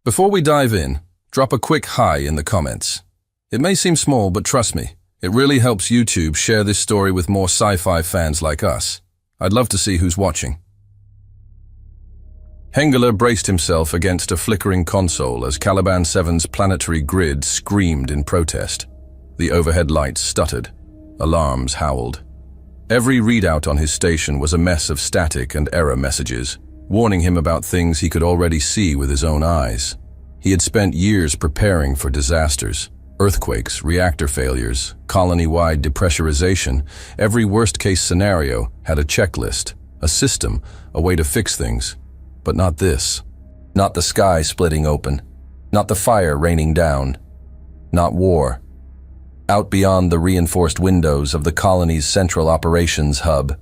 Before we dive in, drop a quick hi in the comments. It may seem small, but trust me, it really helps YouTube share this story with more sci-fi fans like us. I'd love to see who's watching. Hengler braced himself against a flickering console as Caliban 7's planetary grid screamed in protest. The overhead lights stuttered. Alarms howled. Every readout on his station was a mess of static and error messages, warning him about things he could already see with his own eyes. He had spent years preparing for disasters. Earthquakes, reactor failures, colony-wide depressurization. Every worst-case scenario had a checklist, a system, a way to fix things. But not this. Not the sky splitting open. Not the fire raining down. Not war. Out beyond the reinforced windows of the colony's central operations hub,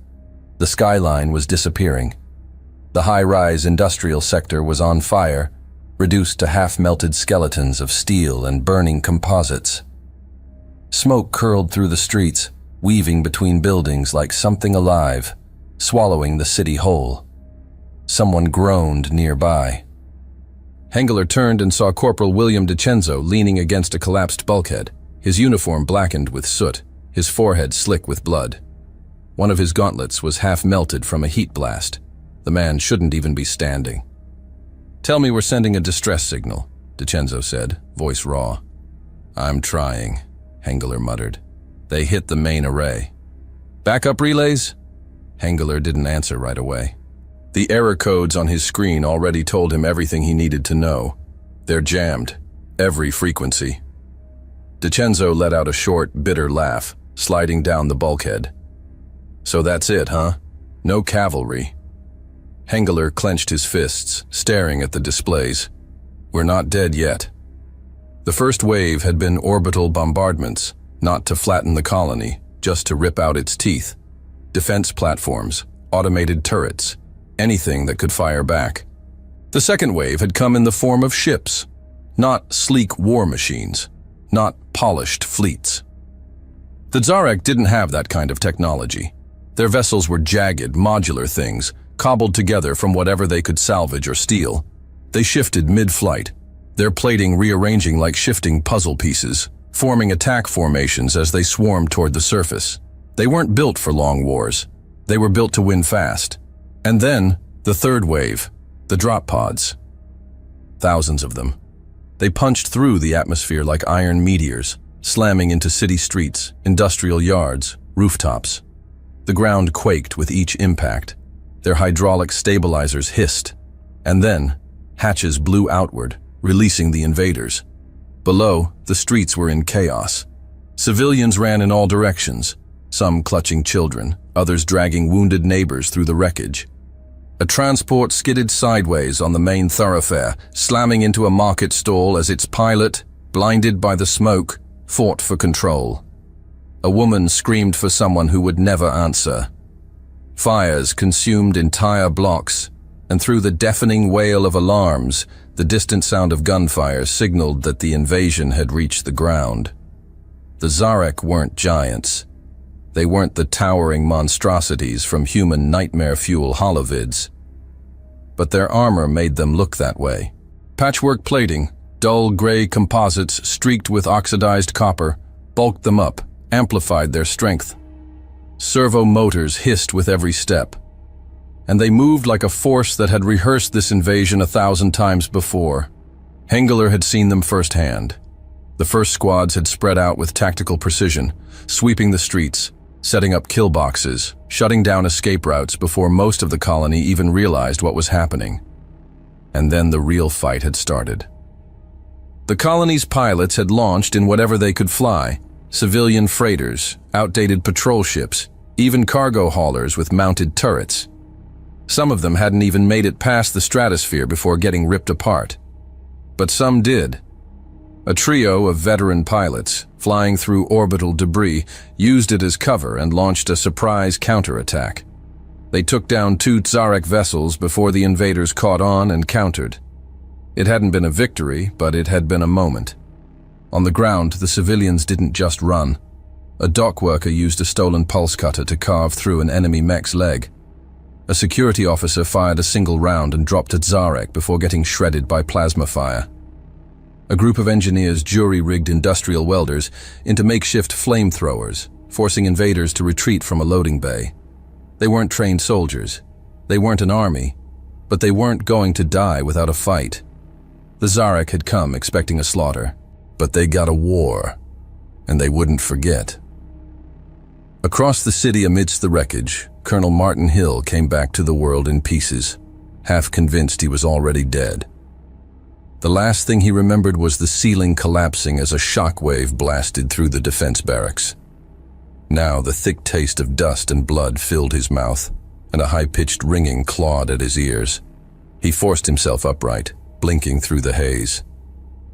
the skyline was disappearing. The high-rise industrial sector was on fire, reduced to half-melted skeletons of steel and burning composites. Smoke curled through the streets, weaving between buildings like something alive, swallowing the city whole. Someone groaned nearby. Hengler turned and saw Corporal William DiCenzo leaning against a collapsed bulkhead, his uniform blackened with soot, his forehead slick with blood. One of his gauntlets was half-melted from a heat blast. The man shouldn't even be standing. "Tell me we're sending a distress signal," DiCenzo said, voice raw. "I'm trying," Hengler muttered. "They hit the main array." "Backup relays?" Hengler didn't answer right away. The error codes on his screen already told him everything he needed to know. They're jammed. Every frequency. DiCenzo let out a short, bitter laugh, sliding down the bulkhead. "So that's it, huh? No cavalry." Hengler clenched his fists, staring at the displays. "We're not dead yet." The first wave had been orbital bombardments, not to flatten the colony, just to rip out its teeth. Defense platforms, automated turrets, anything that could fire back. The second wave had come in the form of ships, not sleek war machines, not polished fleets. The Zarek didn't have that kind of technology. Their vessels were jagged, modular things, cobbled together from whatever they could salvage or steal. They shifted mid-flight, their plating rearranging like shifting puzzle pieces, forming attack formations as they swarmed toward the surface. They weren't built for long wars. They were built to win fast. And then, the third wave, the drop pods. Thousands of them. They punched through the atmosphere like iron meteors, slamming into city streets, industrial yards, rooftops. The ground quaked with each impact. Their hydraulic stabilizers hissed, and then hatches blew outward, releasing the invaders. Below, the streets were in chaos. Civilians ran in all directions, some clutching children, others dragging wounded neighbors through the wreckage. A transport skidded sideways on the main thoroughfare, slamming into a market stall as its pilot, blinded by the smoke, fought for control. A woman screamed for someone who would never answer. Fires consumed entire blocks, and through the deafening wail of alarms, the distant sound of gunfire signaled that the invasion had reached the ground. The Zarek weren't giants. They weren't the towering monstrosities from human nightmare fuel holovids. But their armor made them look that way. Patchwork plating, dull gray composites streaked with oxidized copper, bulked them up, amplified their strength. Servo motors hissed with every step. And they moved like a force that had rehearsed this invasion 1,000 times before. Hengler had seen them firsthand. The first squads had spread out with tactical precision, sweeping the streets, setting up kill boxes, shutting down escape routes before most of the colony even realized what was happening. And then the real fight had started. The colony's pilots had launched in whatever they could fly, civilian freighters, outdated patrol ships, even cargo haulers with mounted turrets. Some of them hadn't even made it past the stratosphere before getting ripped apart. But some did. A trio of veteran pilots, flying through orbital debris, used it as cover and launched a surprise counterattack. They took down 2 Zarek vessels before the invaders caught on and countered. It hadn't been a victory, but it had been a moment. On the ground, the civilians didn't just run. A dock worker used a stolen pulse cutter to carve through an enemy mech's leg. A security officer fired a single round and dropped at Zarek before getting shredded by plasma fire. A group of engineers jury-rigged industrial welders into makeshift flamethrowers, forcing invaders to retreat from a loading bay. They weren't trained soldiers. They weren't an army. But they weren't going to die without a fight. The Zarek had come expecting a slaughter, but they got a war, and they wouldn't forget. Across the city amidst the wreckage, Colonel Martin Hill came back to the world in pieces, half convinced he was already dead. The last thing he remembered was the ceiling collapsing as a shockwave blasted through the defense barracks. Now the thick taste of dust and blood filled his mouth, and a high-pitched ringing clawed at his ears. He forced himself upright, blinking through the haze.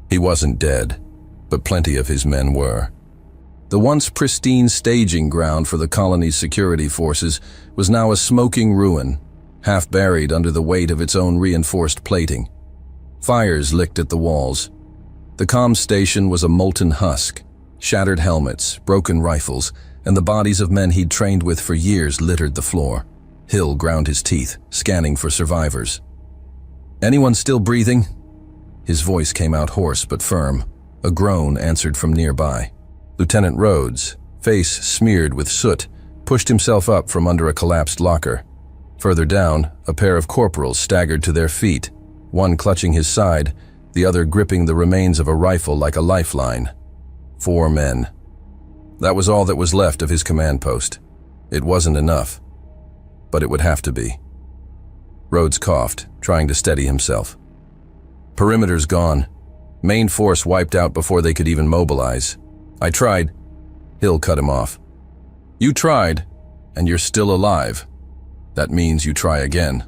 He wasn't dead, but plenty of his men were. The once pristine staging ground for the colony's security forces was now a smoking ruin, half buried under the weight of its own reinforced plating. Fires licked at the walls. The comm station was a molten husk. Shattered helmets, broken rifles, and the bodies of men he'd trained with for years littered the floor. Hill ground his teeth, scanning for survivors. "Anyone still breathing?" His voice came out hoarse but firm. A groan answered from nearby. Lieutenant Rhodes, face smeared with soot, pushed himself up from under a collapsed locker. Further down, a pair of corporals staggered to their feet, one clutching his side, the other gripping the remains of a rifle like a lifeline. 4 men. That was all that was left of his command post. It wasn't enough, but it would have to be. Rhodes coughed, trying to steady himself. "Perimeter's gone. Main force wiped out before they could even mobilize. I tried." Hill cut him off. "You tried, and you're still alive. That means you try again."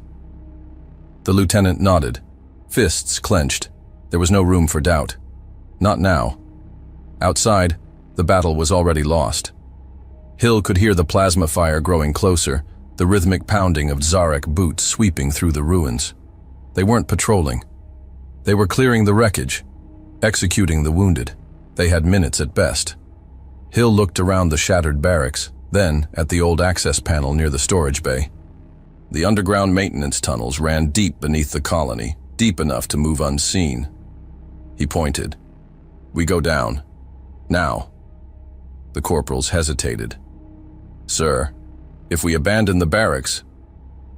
The lieutenant nodded, fists clenched. There was no room for doubt. Not now. Outside, the battle was already lost. Hill could hear the plasma fire growing closer, the rhythmic pounding of Zarek boots sweeping through the ruins. They weren't patrolling. They were clearing the wreckage, executing the wounded. They had minutes at best. Hill looked around the shattered barracks, then at the old access panel near the storage bay. The underground maintenance tunnels ran deep beneath the colony, deep enough to move unseen. He pointed. "We go down. Now." The corporals hesitated. "Sir, if we abandon the barracks—"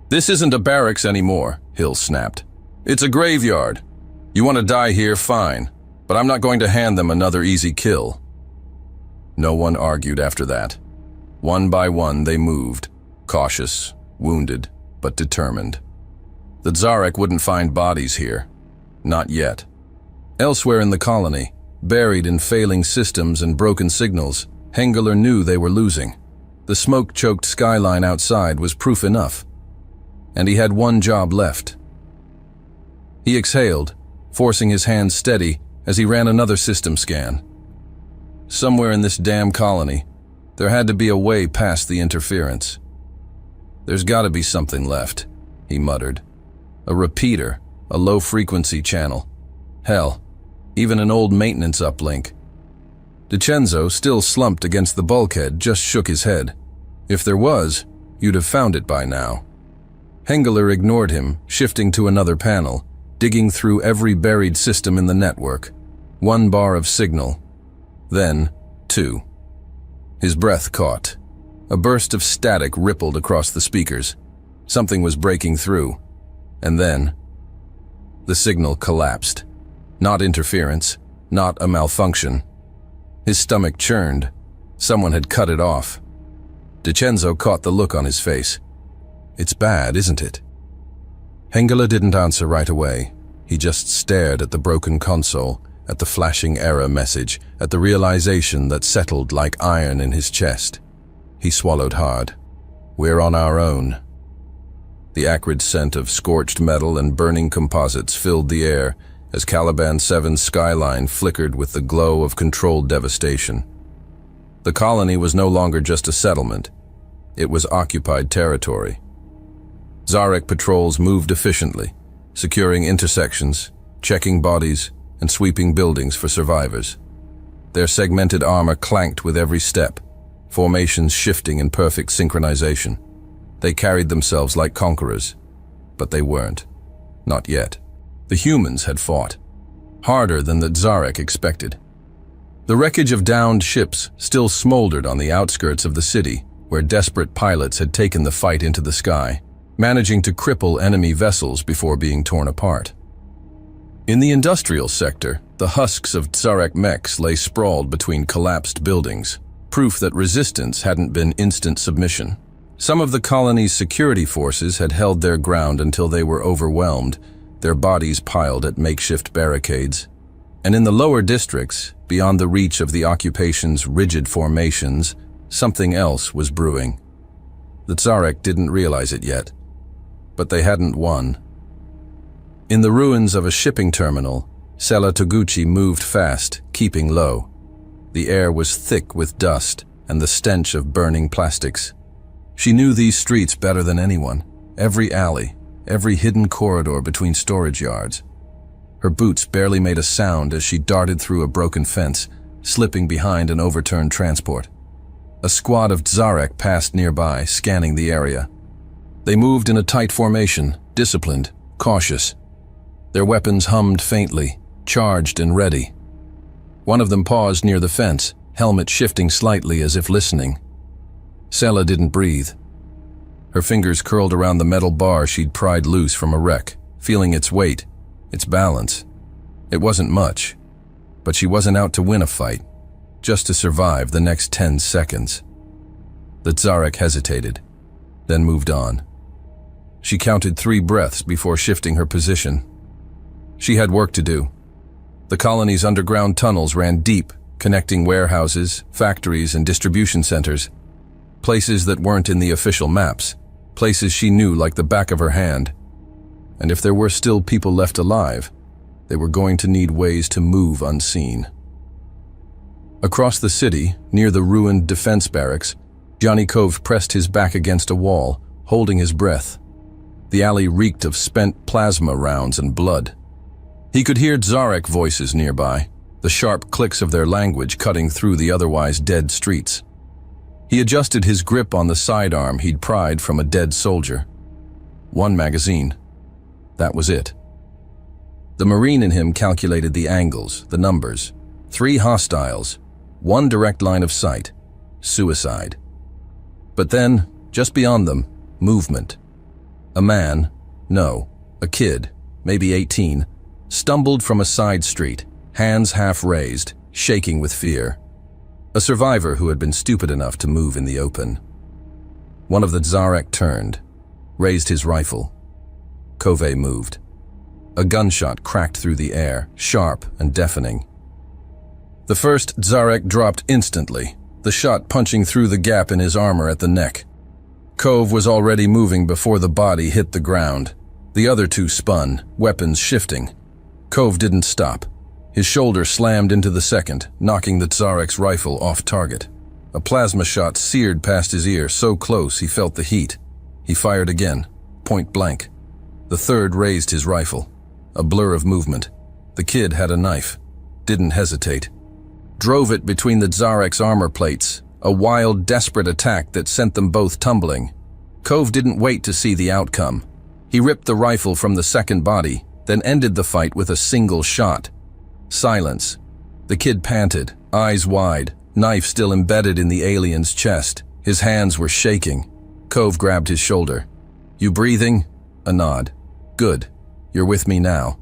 "This isn't a barracks anymore," Hill snapped. "It's a graveyard. You want to die here, fine, but I'm not going to hand them another easy kill." No one argued after that. One by one they moved, cautious, wounded, but determined. The Zarek wouldn't find bodies here. Not yet. Elsewhere in the colony, buried in failing systems and broken signals, Hengeler knew they were losing. The smoke-choked skyline outside was proof enough. And he had one job left. He exhaled, forcing his hands steady as he ran another system scan. Somewhere in this damn colony, there had to be a way past the interference. "There's got to be something left," he muttered. "A repeater, a low-frequency channel. Hell, even an old maintenance uplink." DiCenzo, still slumped against the bulkhead, just shook his head. "If there was, you'd have found it by now." Hengeler ignored him, shifting to another panel, digging through every buried system in the network. 1 bar of signal. Then 2. His breath caught. A burst of static rippled across the speakers. Something was breaking through. And then the signal collapsed. Not interference, not a malfunction. His stomach churned. Someone had cut it off. DiCenzo caught the look on his face. "It's bad, isn't it?" Hengeler didn't answer right away. He just stared at the broken console, at the flashing error message, at the realization that settled like iron in his chest. He swallowed hard. "We're on our own." The acrid scent of scorched metal and burning composites filled the air as Caliban 7's skyline flickered with the glow of controlled devastation. The colony was no longer just a settlement. It was occupied territory. Zarek patrols moved efficiently, securing intersections, checking bodies, and sweeping buildings for survivors. Their segmented armor clanked with every step, formations shifting in perfect synchronization. They carried themselves like conquerors, but they weren't. Not yet. The humans had fought, harder than the Zarek expected. The wreckage of downed ships still smoldered on the outskirts of the city, where desperate pilots had taken the fight into the sky, managing to cripple enemy vessels before being torn apart. In the industrial sector, the husks of Zarek mechs lay sprawled between collapsed buildings, proof that resistance hadn't been instant submission. Some of the colony's security forces had held their ground until they were overwhelmed, their bodies piled at makeshift barricades. And in the lower districts, beyond the reach of the occupation's rigid formations, something else was brewing. The Zarek didn't realize it yet, but they hadn't won. In the ruins of a shipping terminal, Sela Toguchi moved fast, keeping low. The air was thick with dust and the stench of burning plastics. She knew these streets better than anyone, every alley, every hidden corridor between storage yards. Her boots barely made a sound as she darted through a broken fence, slipping behind an overturned transport. A squad of Zarek passed nearby, scanning the area. They moved in a tight formation, disciplined, cautious. Their weapons hummed faintly, charged and ready. One of them paused near the fence, helmet shifting slightly as if listening. Sela didn't breathe. Her fingers curled around the metal bar she'd pried loose from a wreck, feeling its weight, its balance. It wasn't much, but she wasn't out to win a fight, just to survive the next 10 seconds. The Zarek hesitated, then moved on. She counted 3 breaths before shifting her position. She had work to do. The colony's underground tunnels ran deep, connecting warehouses, factories, and distribution centers. Places that weren't in the official maps, places she knew like the back of her hand. And if there were still people left alive, they were going to need ways to move unseen. Across the city, near the ruined defense barracks, Johnny Cove pressed his back against a wall, holding his breath. The alley reeked of spent plasma rounds and blood. He could hear Zarek voices nearby, the sharp clicks of their language cutting through the otherwise dead streets. He adjusted his grip on the sidearm he'd pried from a dead soldier. 1 magazine. That was it. The Marine in him calculated the angles, the numbers. 3 hostiles, 1 direct line of sight. Suicide. But then, just beyond them, movement. A man, no, a kid, maybe 18, stumbled from a side street, hands half raised, shaking with fear. A survivor who had been stupid enough to move in the open. One of the Zarek turned, raised his rifle. Cove moved. A gunshot cracked through the air, sharp and deafening. The first Zarek dropped instantly, the shot punching through the gap in his armor at the neck. Cove was already moving before the body hit the ground. The other 2 spun, weapons shifting. Cove didn't stop. His shoulder slammed into the second, knocking the Zarek's rifle off target. A plasma shot seared past his ear, so close he felt the heat. He fired again, point blank. The third raised his rifle. A blur of movement. The kid had a knife. Didn't hesitate. Drove it between the Zarek's armor plates, a wild, desperate attack that sent them both tumbling. Cove didn't wait to see the outcome. He ripped the rifle from the second body, then ended the fight with a single shot. Silence. The kid panted, eyes wide, knife still embedded in the alien's chest. His hands were shaking. Cove grabbed his shoulder. "You breathing?" A nod. "Good. You're with me now."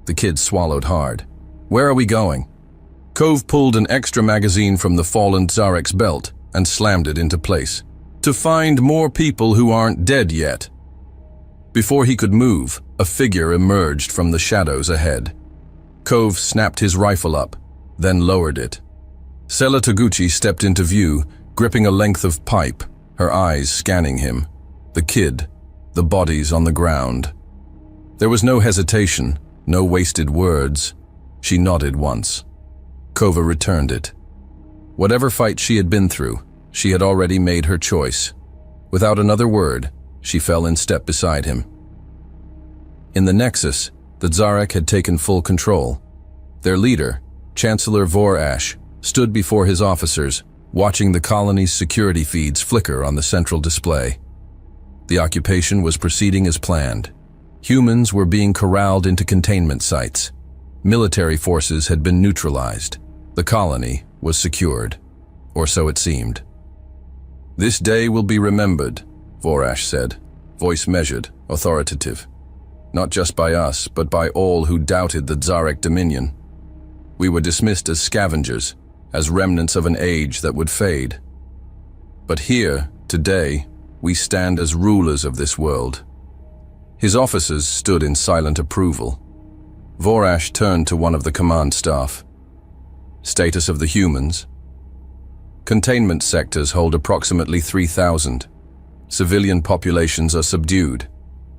The kid swallowed hard. "Where are we going?" Cove pulled an extra magazine from the fallen Zarek's belt and slammed it into place. "To find more people who aren't dead yet." Before he could move, a figure emerged from the shadows ahead. Cove snapped his rifle up, then lowered it. Sela Toguchi stepped into view, gripping a length of pipe, her eyes scanning him. The kid, the bodies on the ground. There was no hesitation, no wasted words. She nodded once. Cove returned it. Whatever fight she had been through, she had already made her choice. Without another word, she fell in step beside him. In the Nexus, the Zarek had taken full control. Their leader, Chancellor Vorash, stood before his officers, watching the colony's security feeds flicker on the central display. The occupation was proceeding as planned. Humans were being corralled into containment sites. Military forces had been neutralized. The colony was secured, or so it seemed. "This day will be remembered," Vorash said, voice measured, authoritative. "Not just by us, but by all who doubted the Tsarek dominion. We were dismissed as scavengers, as remnants of an age that would fade. But here, today, we stand as rulers of this world." His officers stood in silent approval. Vorash turned to one of the command staff. "Status of the humans? Containment sectors hold approximately 3,000. Civilian populations are subdued.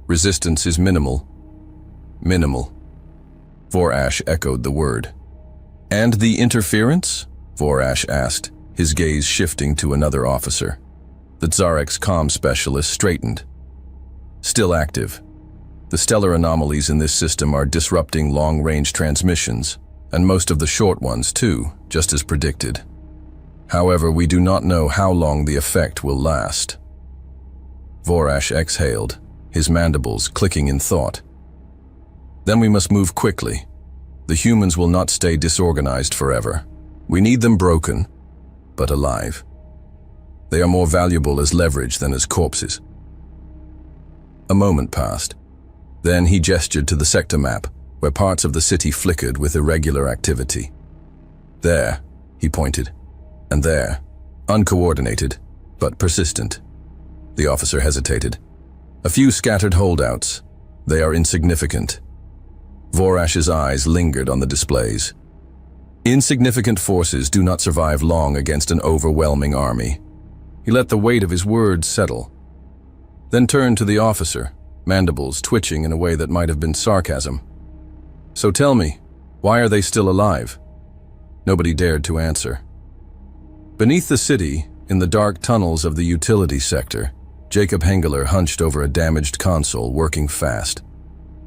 Resistance is minimal." "Minimal." Vorash echoed the word. "And the interference?" Vorash asked, his gaze shifting to another officer. The Tsarek's comm specialist straightened. "Still active. The stellar anomalies in this system are disrupting long-range transmissions, and most of the short ones too, just as predicted. However, we do not know how long the effect will last." Vorash exhaled, his mandibles clicking in thought. "Then we must move quickly. The humans will not stay disorganized forever. We need them broken, but alive. They are more valuable as leverage than as corpses." A moment passed. Then he gestured to the sector map, where parts of the city flickered with irregular activity. "There," he pointed, "and there, uncoordinated, but persistent." The officer hesitated. "A few scattered holdouts. They are insignificant." Vorash's eyes lingered on the displays. Insignificant forces do not survive long against an overwhelming army. He let the weight of his words settle, then turned to the officer, mandibles twitching in a way that might have been sarcasm. "So tell me, why are they still alive?" Nobody dared to answer. Beneath the city, in the dark tunnels of the utility sector, Jacob Hengeler hunched over a damaged console, working fast.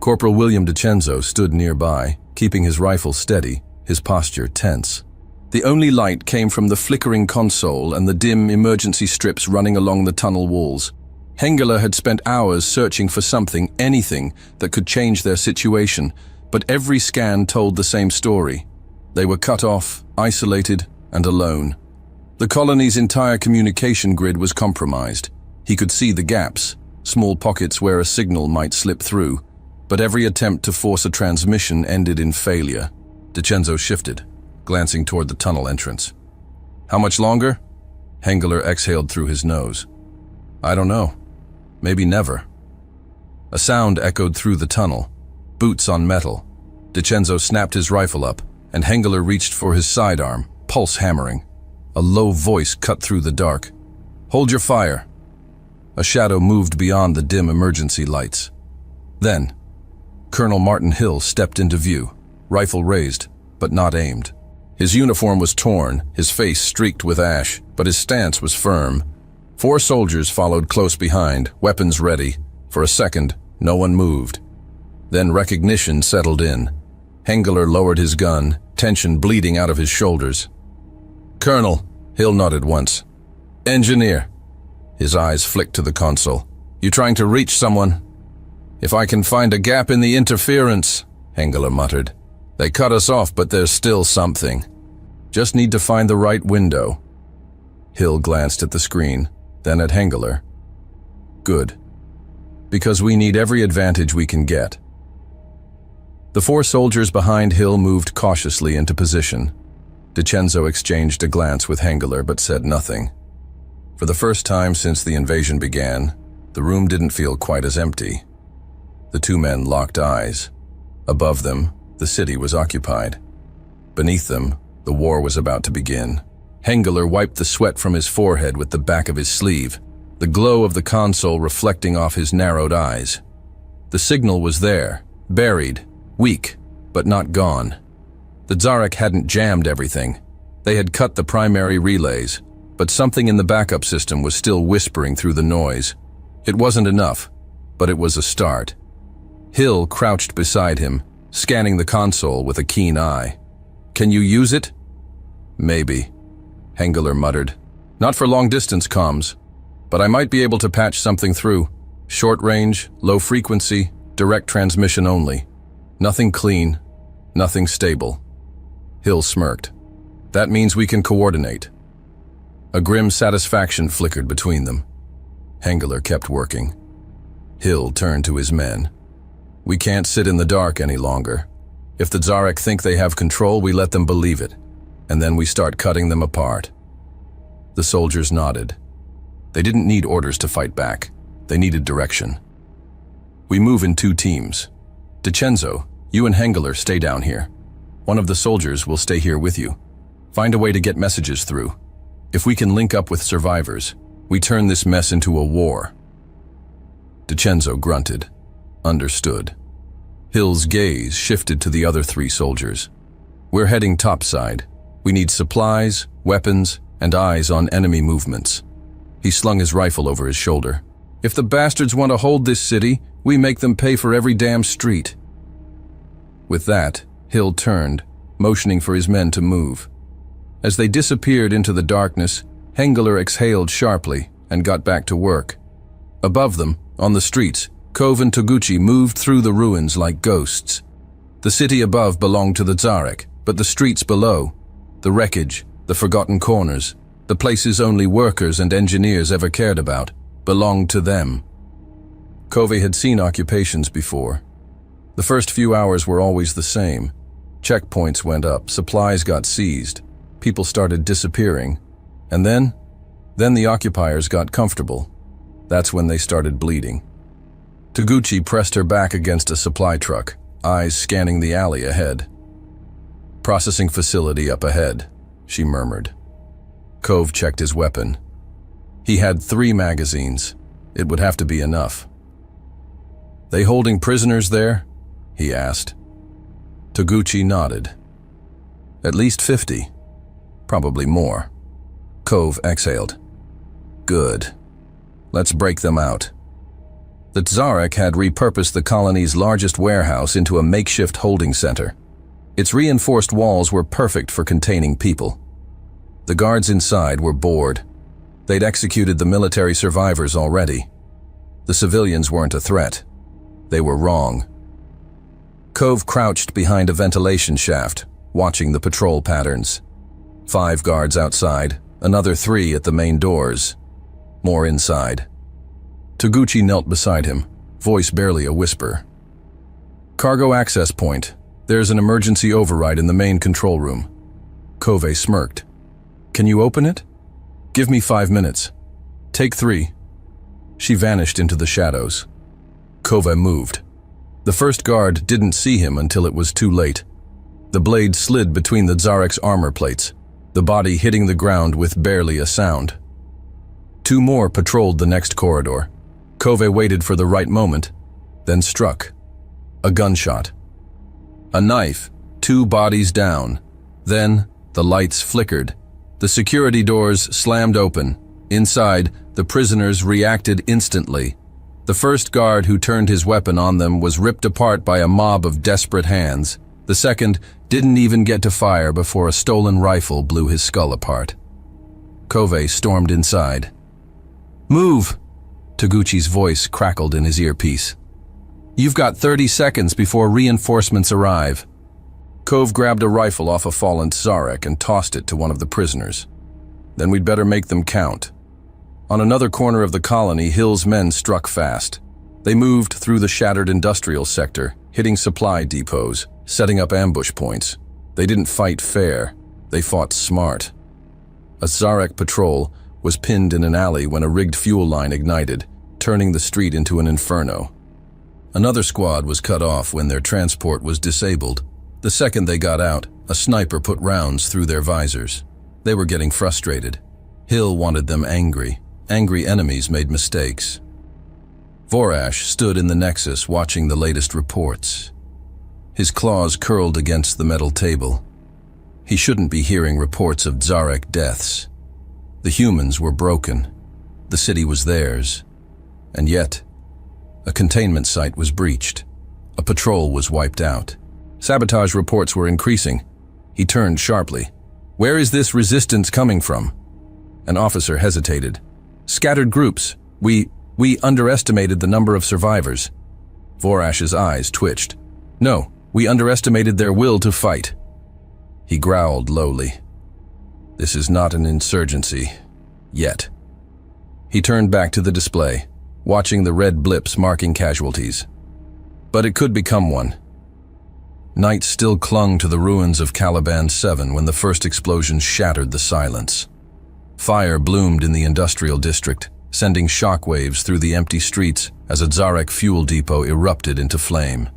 Corporal William DiCenzo stood nearby, keeping his rifle steady, his posture tense. The only light came from the flickering console and the dim emergency strips running along the tunnel walls. Hengeler had spent hours searching for something, anything, that could change their situation, but every scan told the same story. They were cut off, isolated, and alone. The colony's entire communication grid was compromised. He could see the gaps, small pockets where a signal might slip through, but every attempt to force a transmission ended in failure. DiCenzo shifted, glancing toward the tunnel entrance. "How much longer?" Hengeler exhaled through his nose. "I don't know. Maybe never." A sound echoed through the tunnel. Boots on metal. DiCenzo snapped his rifle up, and Hengeler reached for his sidearm, pulse hammering. A low voice cut through the dark. "Hold your fire." A shadow moved beyond the dim emergency lights. Then, Colonel Martin Hill stepped into view, rifle raised, but not aimed. His uniform was torn, his face streaked with ash, but his stance was firm. 4 soldiers followed close behind, weapons ready. For a second, no one moved. Then recognition settled in. Hengeler lowered his gun, tension bleeding out of his shoulders. "Colonel," Hill nodded once. "Engineer." His eyes flicked to the console. "You trying to reach someone?" "If I can find a gap in the interference," Hengeler muttered. "They cut us off, but there's still something. Just need to find the right window." Hill glanced at the screen, then at Hengeler. "Good. Because we need every advantage we can get." The 4 soldiers behind Hill moved cautiously into position. DiCenzo exchanged a glance with Hengeler but said nothing. For the first time since the invasion began, the room didn't feel quite as empty. The 2 men locked eyes. Above them, the city was occupied. Beneath them, the war was about to begin. Hengeler wiped the sweat from his forehead with the back of his sleeve, the glow of the console reflecting off his narrowed eyes. The signal was there, buried, weak, but not gone. The Tsarek hadn't jammed everything. They had cut the primary relays, but something in the backup system was still whispering through the noise. It wasn't enough, but it was a start. Hill crouched beside him, scanning the console with a keen eye. "Can you use it?" "Maybe," Hengeler muttered. "Not for long-distance comms, but I might be able to patch something through. Short range, low frequency, direct transmission only. Nothing clean, nothing stable. Hill smirked. That means we can coordinate. A grim satisfaction flickered between them. Hengler kept working. Hill turned to his men. We can't sit in the dark any longer. If the Zarek think they have control, we let them believe it, and then we start cutting them apart. The soldiers nodded. They didn't need orders to fight back. They needed direction. We move in 2 teams. DiCenzo, you and Hengler stay down here. One of the soldiers will stay here with you. Find a way to get messages through. If we can link up with survivors, we turn this mess into a war. DiCenzo grunted. Understood. Hill's gaze shifted to the other 3 soldiers. We're heading topside. We need supplies, weapons, and eyes on enemy movements. He slung his rifle over his shoulder. If the bastards want to hold this city, we make them pay for every damn street. With that, Hill turned, motioning for his men to move. As they disappeared into the darkness, Hengler exhaled sharply and got back to work. Above them, on the streets, Kove and Toguchi moved through the ruins like ghosts. The city above belonged to the Zarek, but the streets below, the wreckage, the forgotten corners, the places only workers and engineers ever cared about, belonged to them. Kove had seen occupations before. The first few hours were always the same. Checkpoints went up, supplies got seized, people started disappearing, and then the occupiers got comfortable. That's when they started bleeding. Toguchi pressed her back against a supply truck, eyes scanning the alley ahead. Processing facility up ahead, she murmured. Kove checked his weapon. He had 3 magazines. It would have to be enough. They holding prisoners there? He asked. Toguchi nodded. At least 50. Probably more. Kove exhaled. Good. Let's break them out. The Zarek had repurposed the colony's largest warehouse into a makeshift holding center. Its reinforced walls were perfect for containing people. The guards inside were bored. They'd executed the military survivors already. The civilians weren't a threat. They were wrong. Kove crouched behind a ventilation shaft, watching the patrol patterns. 5 guards outside, another 3 at the main doors. More inside. Toguchi knelt beside him, voice barely a whisper. Cargo access point. There's an emergency override in the main control room. Kove smirked. Can you open it? Give me 5 minutes. Take 3. She vanished into the shadows. Kove moved. The first guard didn't see him until it was too late. The blade slid between the Zarek's armor plates, the body hitting the ground with barely a sound. 2 more patrolled the next corridor. Kove waited for the right moment, then struck. A gunshot. A knife, 2 bodies down. Then, the lights flickered. The security doors slammed open. Inside, the prisoners reacted instantly. The first guard who turned his weapon on them was ripped apart by a mob of desperate hands. The second didn't even get to fire before a stolen rifle blew his skull apart. Kove stormed inside. Move! Toguchi's voice crackled in his earpiece. You've got 30 seconds before reinforcements arrive. Kove grabbed a rifle off a fallen Zarek and tossed it to one of the prisoners. Then we'd better make them count. On another corner of the colony, Hill's men struck fast. They moved through the shattered industrial sector, hitting supply depots, setting up ambush points. They didn't fight fair. They fought smart. A Zarek patrol was pinned in an alley when a rigged fuel line ignited, turning the street into an inferno. Another squad was cut off when their transport was disabled. The second they got out, a sniper put rounds through their visors. They were getting frustrated. Hill wanted them angry. Angry enemies made mistakes. Vorash stood in the Nexus watching the latest reports. His claws curled against the metal table. He shouldn't be hearing reports of Zarek deaths. The humans were broken. The city was theirs. And yet, a containment site was breached. A patrol was wiped out. Sabotage reports were increasing. He turned sharply. Where is this resistance coming from? An officer hesitated. Scattered groups. We underestimated the number of survivors. Vorash's eyes twitched. No, we underestimated their will to fight. He growled lowly. This is not an insurgency. Yet. He turned back to the display, watching the red blips marking casualties. But it could become one. Night still clung to the ruins of Caliban 7 when the first explosion shattered the silence. Fire bloomed in the industrial district, sending shockwaves through the empty streets as a Zarek fuel depot erupted into flame.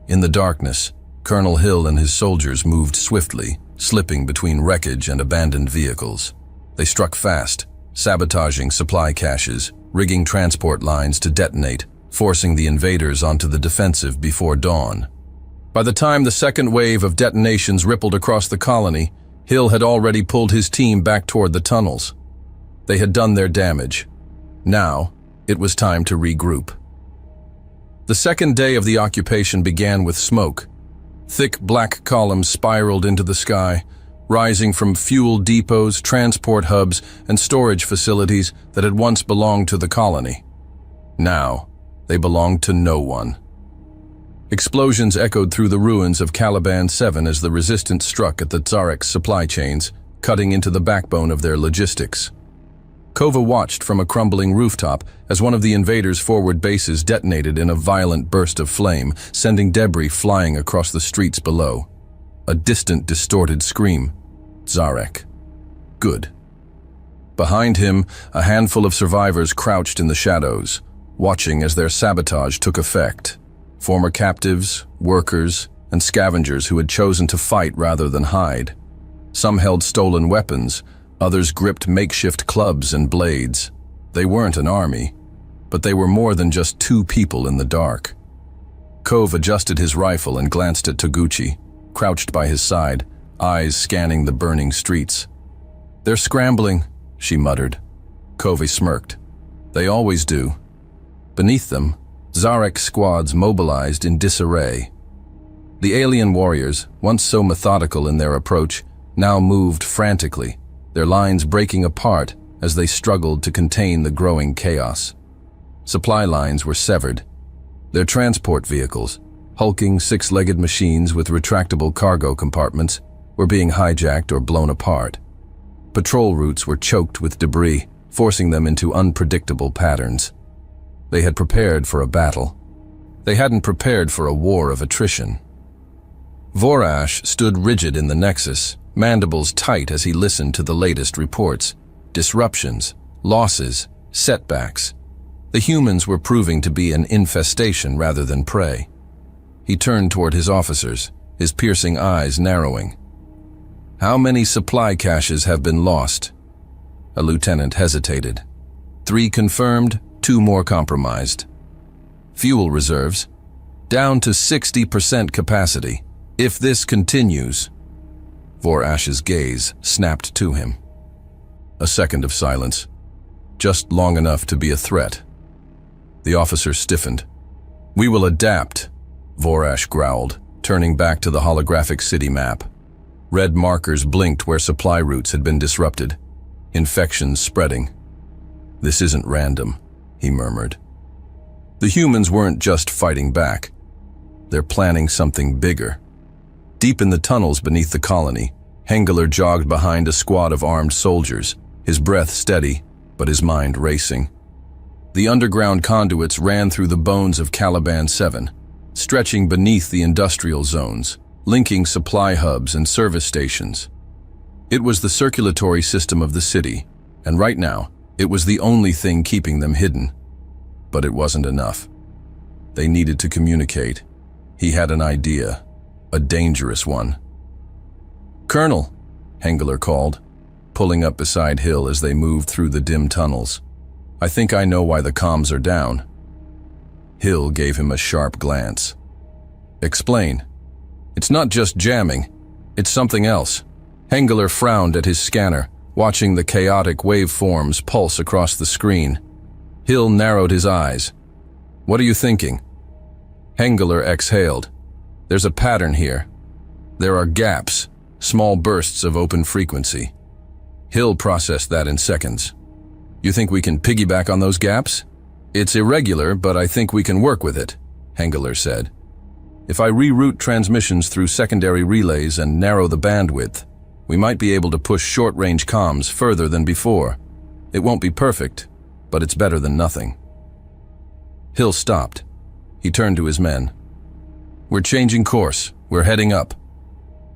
In the darkness, Colonel Hill and his soldiers moved swiftly, slipping between wreckage and abandoned vehicles. They struck fast, sabotaging supply caches, rigging transport lines to detonate, forcing the invaders onto the defensive before dawn. By the time the second wave of detonations rippled across the colony, Hill had already pulled his team back toward the tunnels. They had done their damage. Now, it was time to regroup. The second day of the occupation began with smoke. Thick black columns spiraled into the sky, rising from fuel depots, transport hubs, and storage facilities that had once belonged to the colony. Now, they belonged to no one. Explosions echoed through the ruins of Caliban 7 as the resistance struck at the Zarek's supply chains, cutting into the backbone of their logistics. Kova watched from a crumbling rooftop as one of the invaders' forward bases detonated in a violent burst of flame, sending debris flying across the streets below. A distant, distorted scream. Zarek. Good. Behind him, a handful of survivors crouched in the shadows, watching as their sabotage took effect. Former captives, workers, and scavengers who had chosen to fight rather than hide. Some held stolen weapons, others gripped makeshift clubs and blades. They weren't an army, but they were more than just two people in the dark. Kove adjusted his rifle and glanced at Toguchi, crouched by his side, eyes scanning the burning streets. "They're scrambling," she muttered. Kove smirked. "They always do." Beneath them, Zarek squads mobilized in disarray. The alien warriors, once so methodical in their approach, now moved frantically, their lines breaking apart as they struggled to contain the growing chaos. Supply lines were severed. Their transport vehicles, hulking six-legged machines with retractable cargo compartments, were being hijacked or blown apart. Patrol routes were choked with debris, forcing them into unpredictable patterns. They had prepared for a battle. They hadn't prepared for a war of attrition. Vorash stood rigid in the nexus, mandibles tight as he listened to the latest reports. Disruptions, losses, setbacks. The humans were proving to be an infestation rather than prey. He turned toward his officers, his piercing eyes narrowing. "How many supply caches have been lost?" A lieutenant hesitated. 3 confirmed, 2 more compromised. "Fuel reserves, down to 60% capacity. If this continues..." Vorash's gaze snapped to him. A second of silence, just long enough to be a threat. The officer stiffened. "We will adapt," Vorash growled, turning back to the holographic city map. Red markers blinked where supply routes had been disrupted. Infections spreading. "This isn't random," he murmured. The humans weren't just fighting back. They're planning something bigger. Deep in the tunnels beneath the colony, Hengeler jogged behind a squad of armed soldiers, his breath steady, but his mind racing. The underground conduits ran through the bones of Caliban 7, stretching beneath the industrial zones, linking supply hubs and service stations. It was the circulatory system of the city, and right now, it was the only thing keeping them hidden. But it wasn't enough. They needed to communicate. He had an idea, a dangerous one. "Colonel," Hengeler called, pulling up beside Hill as they moved through the dim tunnels. "I think I know why the comms are down." Hill gave him a sharp glance. "Explain." "It's not just jamming. It's something else." Hengeler frowned at his scanner, watching the chaotic waveforms pulse across the screen. Hill narrowed his eyes. "What are you thinking?" Hengeler exhaled. "There's a pattern here. There are gaps, small bursts of open frequency." Hill processed that in seconds. "You think we can piggyback on those gaps?" It's irregular, but I think we can work with it, Hengler said. If I reroute transmissions through secondary relays and narrow the bandwidth, we might be able to push short-range comms further than before. It won't be perfect, but it's better than nothing. Hill stopped. He turned to his men. We're changing course. We're heading up.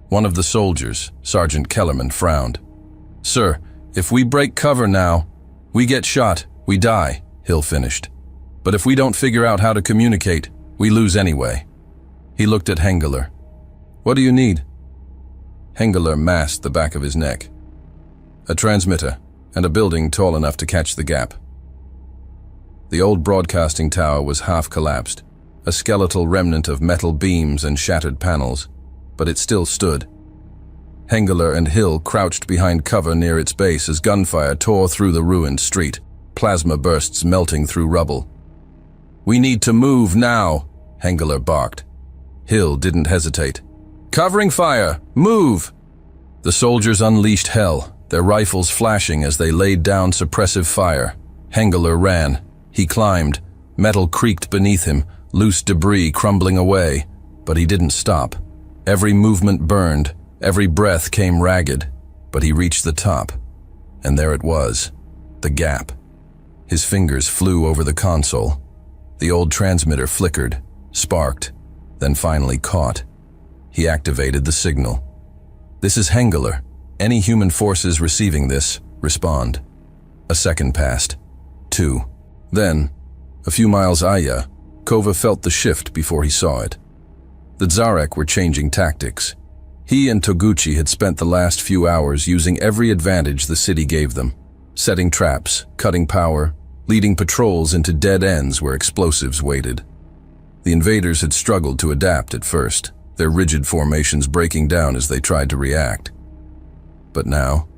One of the soldiers, Sergeant Kellerman, frowned. Sir, if we break cover now, we get shot, we die, Hill finished. But if we don't figure out how to communicate, we lose anyway. He looked at Hengler. What do you need? Hengler masked the back of his neck. A transmitter, and a building tall enough to catch the gap. The old broadcasting tower was half collapsed, a skeletal remnant of metal beams and shattered panels, but it still stood. Hengler and Hill crouched behind cover near its base as gunfire tore through the ruined street, plasma bursts melting through rubble. We need to move now, Hengler barked. Hill didn't hesitate. Covering fire! Move! The soldiers unleashed hell, their rifles flashing as they laid down suppressive fire. Hengler ran. He climbed. Metal creaked beneath him, loose debris crumbling away. But he didn't stop. Every movement burned. Every breath came ragged. But he reached the top. And there it was. The gap. His fingers flew over the console. The old transmitter flickered, sparked, then finally caught. He activated the signal. This is Hengler. Any human forces receiving this, respond. A second passed. 2. Then, a few miles Aya, Kova felt the shift before he saw it. The Zarek were changing tactics. He and Toguchi had spent the last few hours using every advantage the city gave them, setting traps, cutting power, leading patrols into dead ends where explosives waited. The invaders had struggled to adapt at first, their rigid formations breaking down as they tried to react. But now,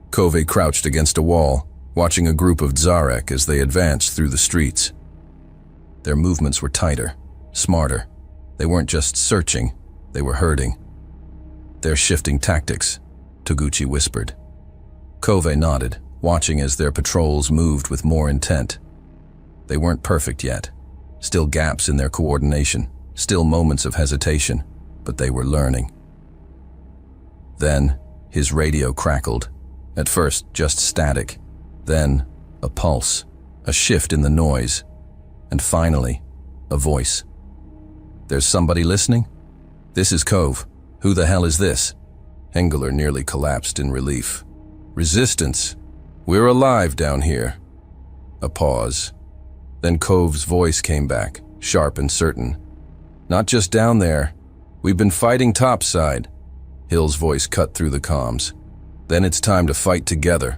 Kove crouched against a wall, watching a group of Zarek as they advanced through the streets. Their movements were tighter, smarter. They weren't just searching, they were herding. They're shifting tactics, Toguchi whispered. Kove nodded, watching as their patrols moved with more intent. They weren't perfect yet. Still gaps in their coordination, still moments of hesitation, but they were learning. Then, his radio crackled. At first, just static. Then, a pulse, a shift in the noise. And finally, a voice. There's somebody listening? This is Cove. Who the hell is this? Hengler nearly collapsed in relief. Resistance. We're alive down here. A pause. Then Cove's voice came back, sharp and certain. Not just down there. We've been fighting topside. Hill's voice cut through the comms. Then it's time to fight together.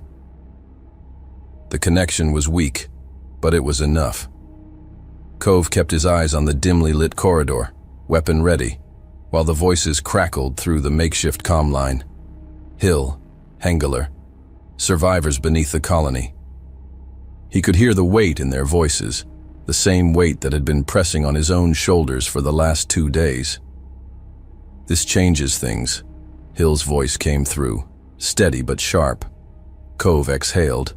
The connection was weak, but it was enough. Cove kept his eyes on the dimly lit corridor, weapon ready, while the voices crackled through the makeshift comm line. Hill, Hengler, survivors beneath the colony. He could hear the weight in their voices, the same weight that had been pressing on his own shoulders for the last 2 days. This changes things. Hill's voice came through, steady but sharp. Cove exhaled.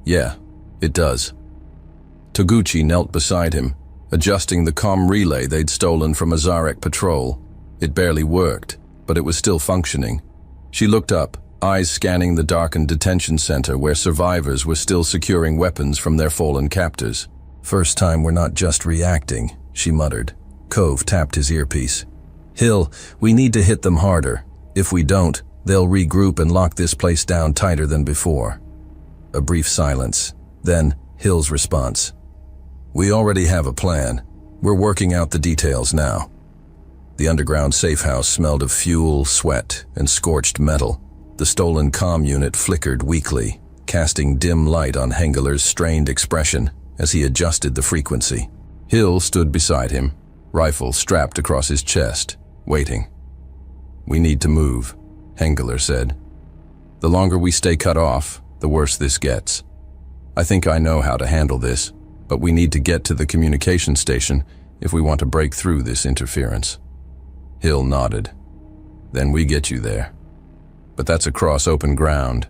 Yeah, it does. Toguchi knelt beside him, adjusting the comm relay they'd stolen from a Zarek patrol. It barely worked, but it was still functioning. She looked up, eyes scanning the darkened detention center where survivors were still securing weapons from their fallen captors. First time we're not just reacting, she muttered. Cove tapped his earpiece. Hill, we need to hit them harder. If we don't, they'll regroup and lock this place down tighter than before. A brief silence. Then, Hill's response. We already have a plan. We're working out the details now. The underground safe house smelled of fuel, sweat, and scorched metal. The stolen comm unit flickered weakly, casting dim light on Hengler's strained expression as he adjusted the frequency. Hill stood beside him, rifle strapped across his chest, waiting. We need to move, Hengler said. The longer we stay cut off, the worse this gets. I think I know how to handle this, but we need to get to the communication station if we want to break through this interference. Hill nodded. Then we get you there. But that's across open ground.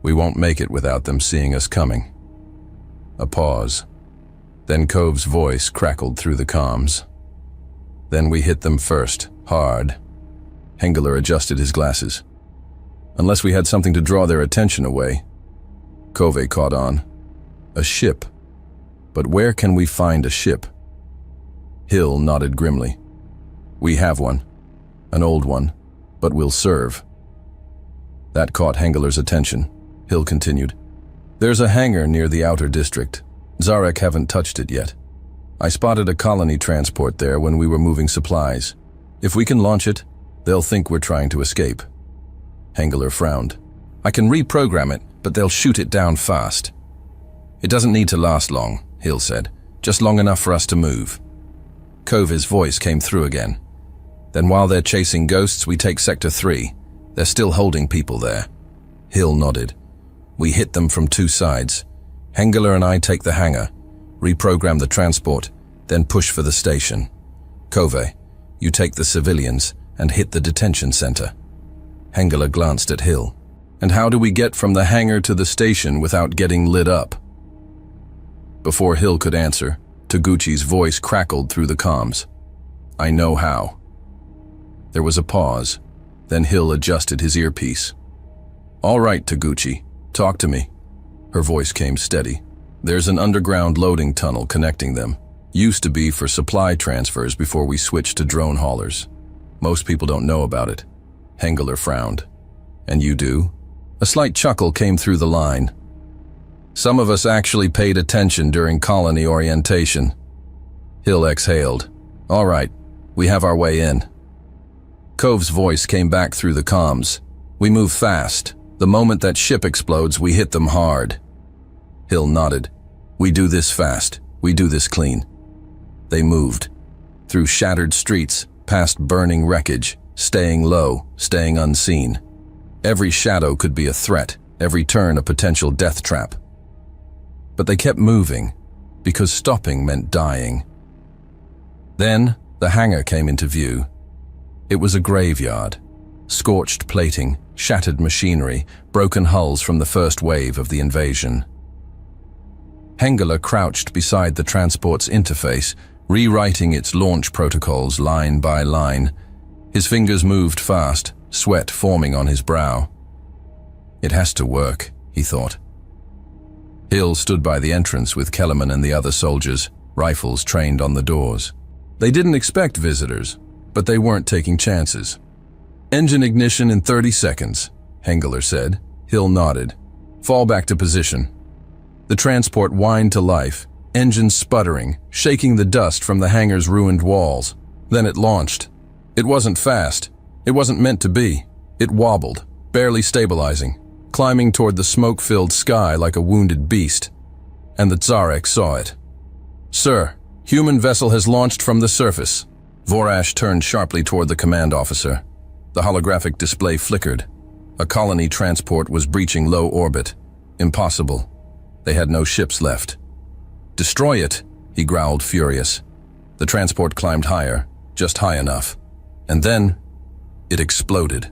We won't make it without them seeing us coming. A pause. Then Cove's voice crackled through the comms. "Then we hit them first, hard." Hengler adjusted his glasses. "Unless we had something to draw their attention away." Cove caught on. "A ship. But where can we find a ship?" Hill nodded grimly. "We have one. An old one, but will serve." That caught Hengler's attention. Hill continued. "There's a hangar near the outer district. Zarek haven't touched it yet. I spotted a colony transport there when we were moving supplies. If we can launch it, they'll think we're trying to escape." Hengler frowned. "I can reprogram it, but they'll shoot it down fast." "It doesn't need to last long," Hill said. "Just long enough for us to move." Cove's voice came through again. "Then while they're chasing ghosts, we take Sector 3. They're still holding people there." Hill nodded. "We hit them from two sides. Hengler and I take the hangar, reprogram the transport, then push for the station. Cove, you take the civilians and hit the detention center." Hengler glanced at Hill. "And how do we get from the hangar to the station without getting lit up?" Before Hill could answer, Taguchi's voice crackled through the comms. "I know how." There was a pause. Then Hill adjusted his earpiece. "All right, Taguchi, talk to me." Her voice came steady. "There's an underground loading tunnel connecting them. Used to be for supply transfers before we switched to drone haulers. Most people don't know about it." Hengler frowned. "And you do?" A slight chuckle came through the line. "Some of us actually paid attention during colony orientation." Hill exhaled. "All right, we have our way in." Cove's voice came back through the comms. "We move fast. The moment that ship explodes, we hit them hard." Hill nodded. "We do this fast. We do this clean." They moved. Through shattered streets, past burning wreckage, staying low, staying unseen. Every shadow could be a threat, every turn a potential death trap. But they kept moving, because stopping meant dying. Then, the hangar came into view. It was a graveyard. Scorched plating, shattered machinery, broken hulls from the first wave of the invasion. Hengler crouched beside the transport's interface, rewriting its launch protocols line by line. His fingers moved fast, sweat forming on his brow. "It has to work," he thought. Hill stood by the entrance with Kellerman and the other soldiers, rifles trained on the doors. They didn't expect visitors, but they weren't taking chances. "Engine ignition in 30 seconds, Hengler said. Hill nodded. "Fall back to position." The transport whined to life, engines sputtering, shaking the dust from the hangar's ruined walls. Then it launched. It wasn't fast. It wasn't meant to be. It wobbled, barely stabilizing, climbing toward the smoke-filled sky like a wounded beast. And the Tsarek saw it. "Sir, human vessel has launched from the surface." Vorash turned sharply toward the command officer. The holographic display flickered. A colony transport was breaching low orbit. Impossible. They had no ships left. "Destroy it," he growled, furious. The transport climbed higher, just high enough. And then, it exploded.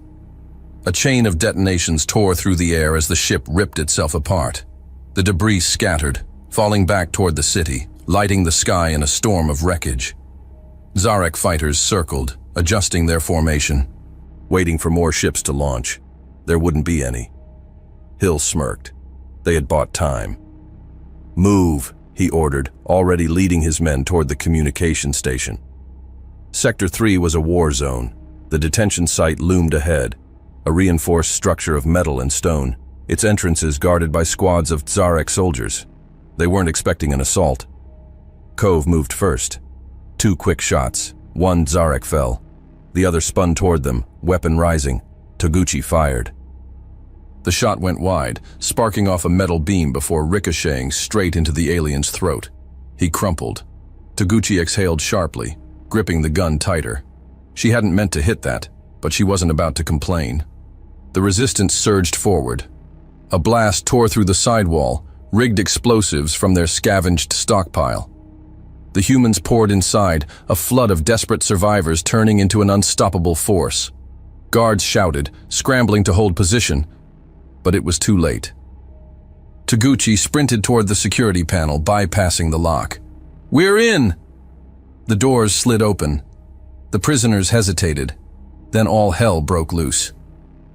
A chain of detonations tore through the air as the ship ripped itself apart. The debris scattered, falling back toward the city, lighting the sky in a storm of wreckage. Zarek fighters circled, adjusting their formation, waiting for more ships to launch. There wouldn't be any. Hill smirked. They had bought time. "Move," he ordered, already leading his men toward the communication station. Sector 3 was a war zone. The detention site loomed ahead, a reinforced structure of metal and stone, its entrances guarded by squads of Tsarek soldiers. They weren't expecting an assault. Cove moved first. 2 quick shots. One Tsarek fell. The other spun toward them, weapon rising. Taguchi fired. The shot went wide, sparking off a metal beam before ricocheting straight into the alien's throat. He crumpled. Taguchi exhaled sharply, gripping the gun tighter. She hadn't meant to hit that, but she wasn't about to complain. The resistance surged forward. A blast tore through the sidewall, rigged explosives from their scavenged stockpile. The humans poured inside, a flood of desperate survivors turning into an unstoppable force. Guards shouted, scrambling to hold position, but it was too late. Taguchi sprinted toward the security panel, bypassing the lock. "We're in!" The doors slid open. The prisoners hesitated. Then all hell broke loose.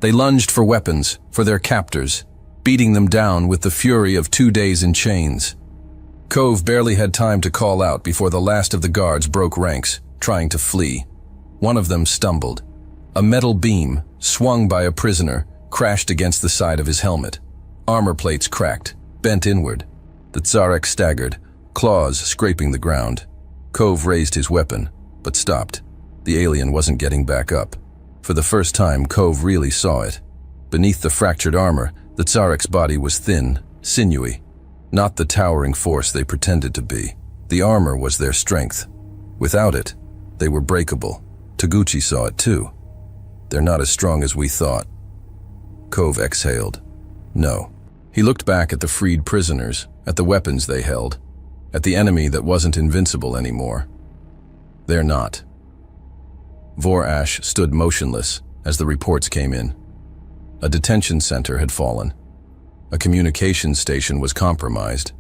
They lunged for weapons, for their captors, beating them down with the fury of 2 days in chains. Cove barely had time to call out before the last of the guards broke ranks, trying to flee. One of them stumbled. A metal beam, swung by a prisoner, crashed against the side of his helmet. Armor plates cracked, bent inward. The Tsarek staggered, claws scraping the ground. Cove raised his weapon, but stopped. The alien wasn't getting back up. For the first time, Cove really saw it. Beneath the fractured armor, the Tsarek's body was thin, sinewy. Not the towering force they pretended to be. The armor was their strength. Without it, they were breakable. Taguchi saw it too. "They're not as strong as we thought." Cove exhaled. No. He looked back at the freed prisoners, at the weapons they held, at the enemy that wasn't invincible anymore. They're not. Vorash stood motionless as the reports came in. A detention center had fallen. A communications station was compromised,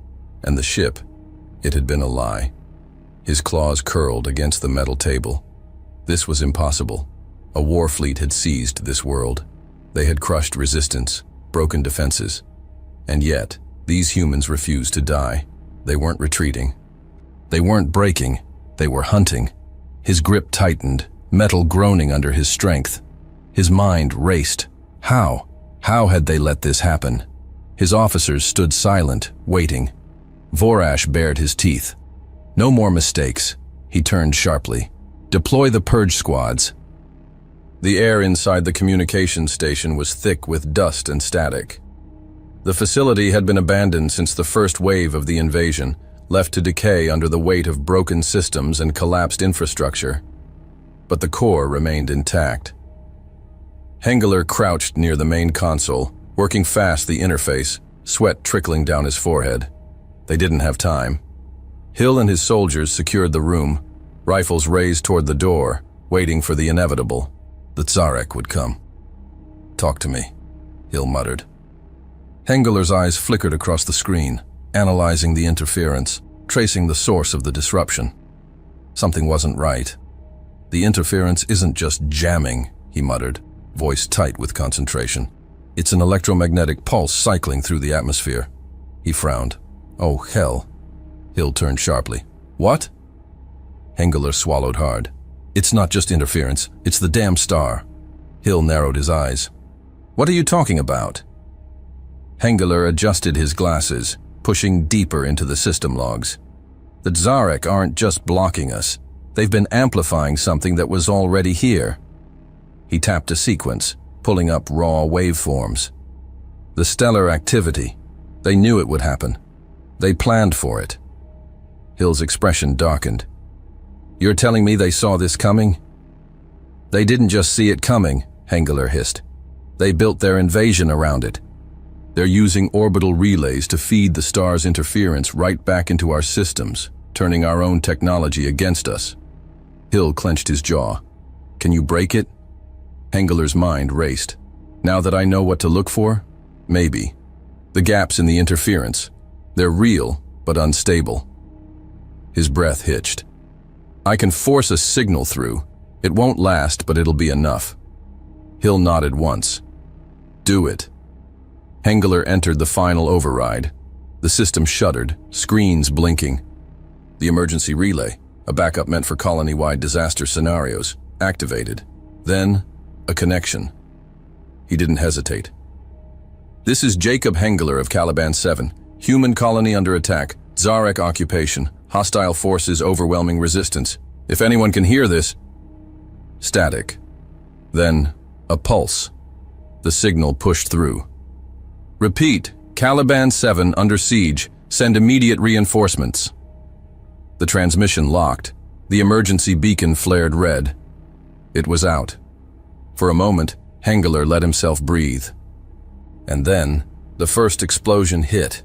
and the ship, it had been a lie. His claws curled against the metal table. This was impossible. A war fleet had seized this world. They had crushed resistance, broken defenses. And yet, these humans refused to die. They weren't retreating. They weren't breaking. They were hunting. His grip tightened, metal groaning under his strength. His mind raced. How? How had they let this happen? His officers stood silent, waiting. Vorash bared his teeth. No more mistakes. He turned sharply. Deploy the purge squads. The air inside the communications station was thick with dust and static. The facility had been abandoned since the first wave of the invasion, left to decay under the weight of broken systems and collapsed infrastructure. But the core remained intact. Hengler crouched near the main console, working fast the interface, sweat trickling down his forehead. They didn't have time. Hill and his soldiers secured the room, rifles raised toward the door, waiting for the inevitable. The Tsarek would come. "Talk to me," Hill muttered. Hengler's eyes flickered across the screen, analyzing the interference, tracing the source of the disruption. Something wasn't right. "The interference isn't just jamming," he muttered, voice tight with concentration. "It's an electromagnetic pulse cycling through the atmosphere." He frowned. "Oh, hell." Hill turned sharply. "What?" Hengler swallowed hard. "It's not just interference, it's the damn star." Hill narrowed his eyes. "What are you talking about?" Hengler adjusted his glasses, pushing deeper into the system logs. "The Tsarek aren't just blocking us. They've been amplifying something that was already here." He tapped a sequence, pulling up raw waveforms. The stellar activity. They knew it would happen. They planned for it. Hill's expression darkened. "You're telling me they saw this coming?" "They didn't just see it coming," Hengler hissed. "They built their invasion around it. They're using orbital relays to feed the star's interference right back into our systems, turning our own technology against us." Hill clenched his jaw. "Can you break it?" Hengler's mind raced. "Now that I know what to look for? Maybe. The gaps in the interference. They're real, but unstable." His breath hitched. "I can force a signal through. It won't last, but it'll be enough." Hill nodded once. "Do it." Hengler entered the final override. The system shuddered, screens blinking. The emergency relay, a backup meant for colony-wide disaster scenarios, activated. Then, a connection. He didn't hesitate. "This is Jacob Hengler of Caliban 7. Human colony under attack. Tsarek occupation. Hostile forces overwhelming resistance. If anyone can hear this..." Static. Then, a pulse. The signal pushed through. "Repeat, Caliban 7 under siege. Send immediate reinforcements." The transmission locked. The emergency beacon flared red. It was out. For a moment, Hengler let himself breathe. And then, the first explosion hit.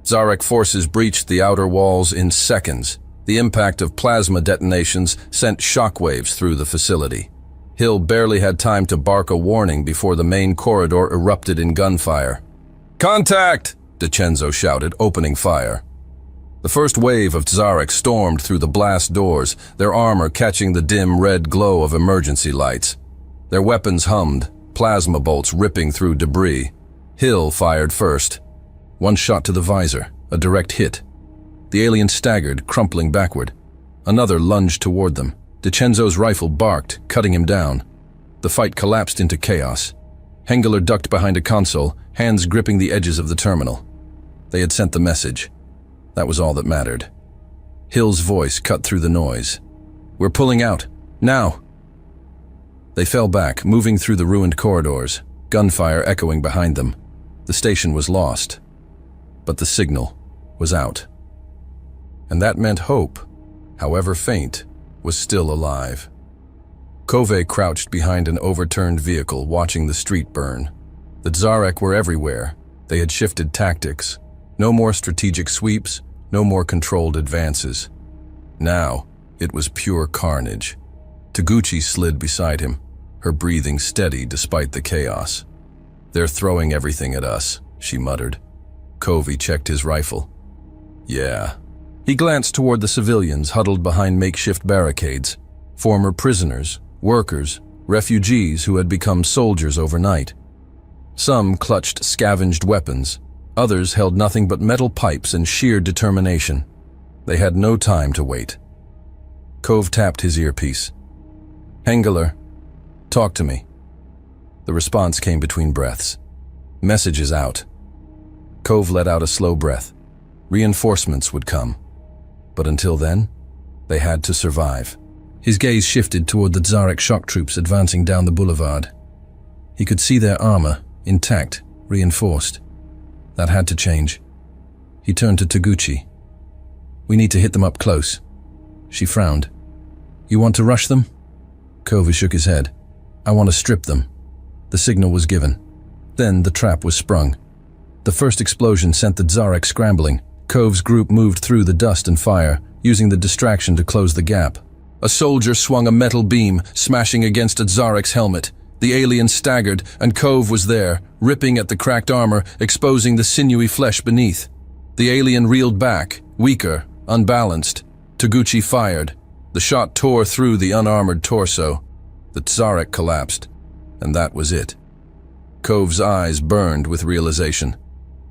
Tsarek forces breached the outer walls in seconds. The impact of plasma detonations sent shockwaves through the facility. Hill barely had time to bark a warning before the main corridor erupted in gunfire. "Contact!" DiCenzo shouted, opening fire. The first wave of Tzarek stormed through the blast doors, their armor catching the dim red glow of emergency lights. Their weapons hummed, plasma bolts ripping through debris. Hill fired first. One shot to the visor, a direct hit. The alien staggered, crumpling backward. Another lunged toward them. DiCenzo's rifle barked, cutting him down. The fight collapsed into chaos. Hengeler ducked behind a console, hands gripping the edges of the terminal. They had sent the message. That was all that mattered. Hill's voice cut through the noise. "We're pulling out. Now!" They fell back, moving through the ruined corridors, gunfire echoing behind them. The station was lost. But the signal was out. And that meant hope, however faint, was still alive. Kove crouched behind an overturned vehicle, watching the street burn. The Tzarek were everywhere. They had shifted tactics. No more strategic sweeps, no more controlled advances. Now, it was pure carnage. Taguchi slid beside him, her breathing steady despite the chaos. "They're throwing everything at us," she muttered. Kove checked his rifle. "Yeah." He glanced toward the civilians huddled behind makeshift barricades, former prisoners, workers, refugees who had become soldiers overnight. Some clutched scavenged weapons. Others held nothing but metal pipes and sheer determination. They had no time to wait. Kove tapped his earpiece. "Hengeler, talk to me." The response came between breaths. "Message is out." Kove let out a slow breath. Reinforcements would come. But until then, they had to survive. His gaze shifted toward the Tzarek shock troops advancing down the boulevard. He could see their armor, intact, reinforced. That had to change. He turned to Taguchi. "We need to hit them up close." She frowned. "You want to rush them?" Kove shook his head. "I want to strip them." The signal was given. Then the trap was sprung. The first explosion sent the Tzarek scrambling. Kove's group moved through the dust and fire, using the distraction to close the gap. A soldier swung a metal beam, smashing against a Tzarek's helmet. The alien staggered, and Kove was there, ripping at the cracked armor, exposing the sinewy flesh beneath. The alien reeled back, weaker, unbalanced. Taguchi fired. The shot tore through the unarmored torso. The Tzarek collapsed, and that was it. Kove's eyes burned with realization.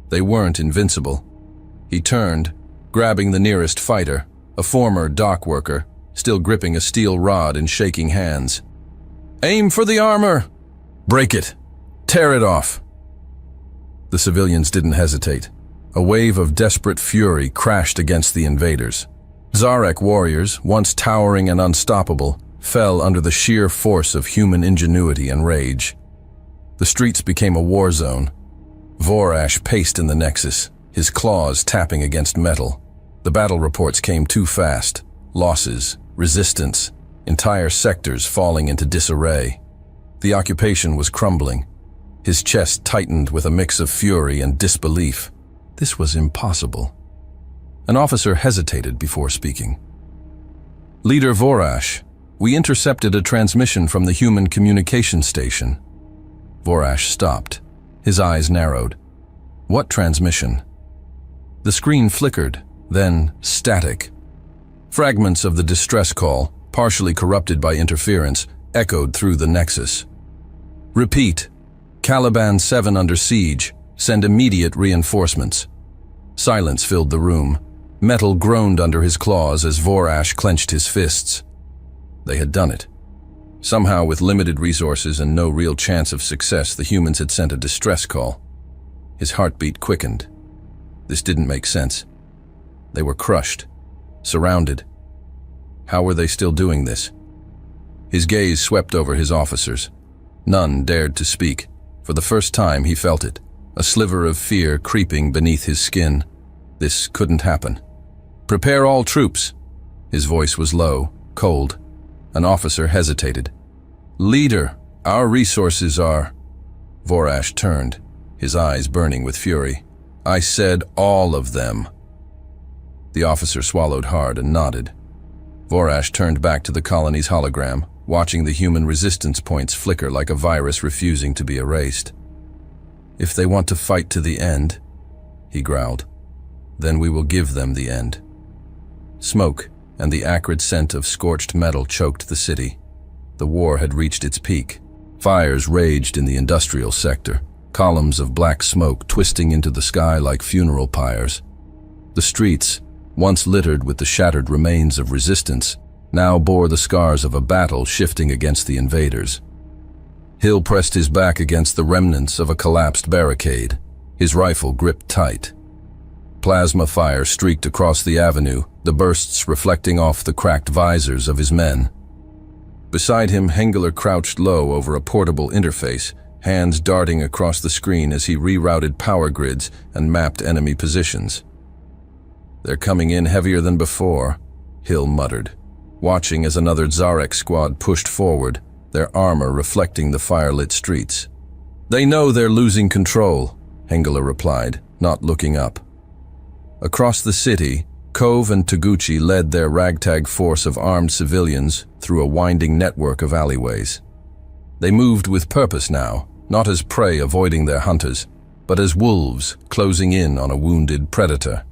They weren't invincible. He turned, grabbing the nearest fighter, a former dock worker, still gripping a steel rod in shaking hands. "Aim for the armor! Break it! Tear it off!" The civilians didn't hesitate. A wave of desperate fury crashed against the invaders. Tzarek warriors, once towering and unstoppable, fell under the sheer force of human ingenuity and rage. The streets became a war zone. Vorash paced in the nexus, his claws tapping against metal. The battle reports came too fast. Losses, resistance, entire sectors falling into disarray. The occupation was crumbling. His chest tightened with a mix of fury and disbelief. This was impossible. An officer hesitated before speaking. "Leader Vorash, we intercepted a transmission from the human communication station." Vorash stopped. His eyes narrowed. "What transmission?" The screen flickered, then static. Fragments of the distress call, partially corrupted by interference, echoed through the nexus. "Repeat. Caliban 7 under siege. Send immediate reinforcements." Silence filled the room. Metal groaned under his claws as Vorash clenched his fists. They had done it. Somehow, with limited resources and no real chance of success, the humans had sent a distress call. His heartbeat quickened. This didn't make sense. They were crushed, surrounded. How were they still doing this? His gaze swept over his officers. None dared to speak. For the first time, he felt it, a sliver of fear creeping beneath his skin. This couldn't happen. "Prepare all troops." His voice was low, cold. An officer hesitated. "Leader, our resources are—" Vorash turned, his eyes burning with fury. "I said all of them." The officer swallowed hard and nodded. Vorash turned back to the colony's hologram, watching the human resistance points flicker like a virus refusing to be erased. "If they want to fight to the end," he growled, Then we will give them the end. Smoke and the acrid scent of scorched metal choked the city. The war had reached its peak. Fires raged in the industrial sector, columns of black smoke twisting into the sky like funeral pyres. The streets, once littered with the shattered remains of resistance, now bore the scars of a battle shifting against the invaders. Hill pressed his back against the remnants of a collapsed barricade, his rifle gripped tight. Plasma fire streaked across the avenue, the bursts reflecting off the cracked visors of his men. Beside him, Hengler crouched low over a portable interface, hands darting across the screen as he rerouted power grids and mapped enemy positions. "They're coming in heavier than before," Hill muttered, watching as another Zarek squad pushed forward, their armor reflecting the firelit streets. "They know they're losing control," Hengler replied, not looking up. Across the city, Cove and Taguchi led their ragtag force of armed civilians through a winding network of alleyways. They moved with purpose now, not as prey avoiding their hunters, but as wolves closing in on a wounded predator.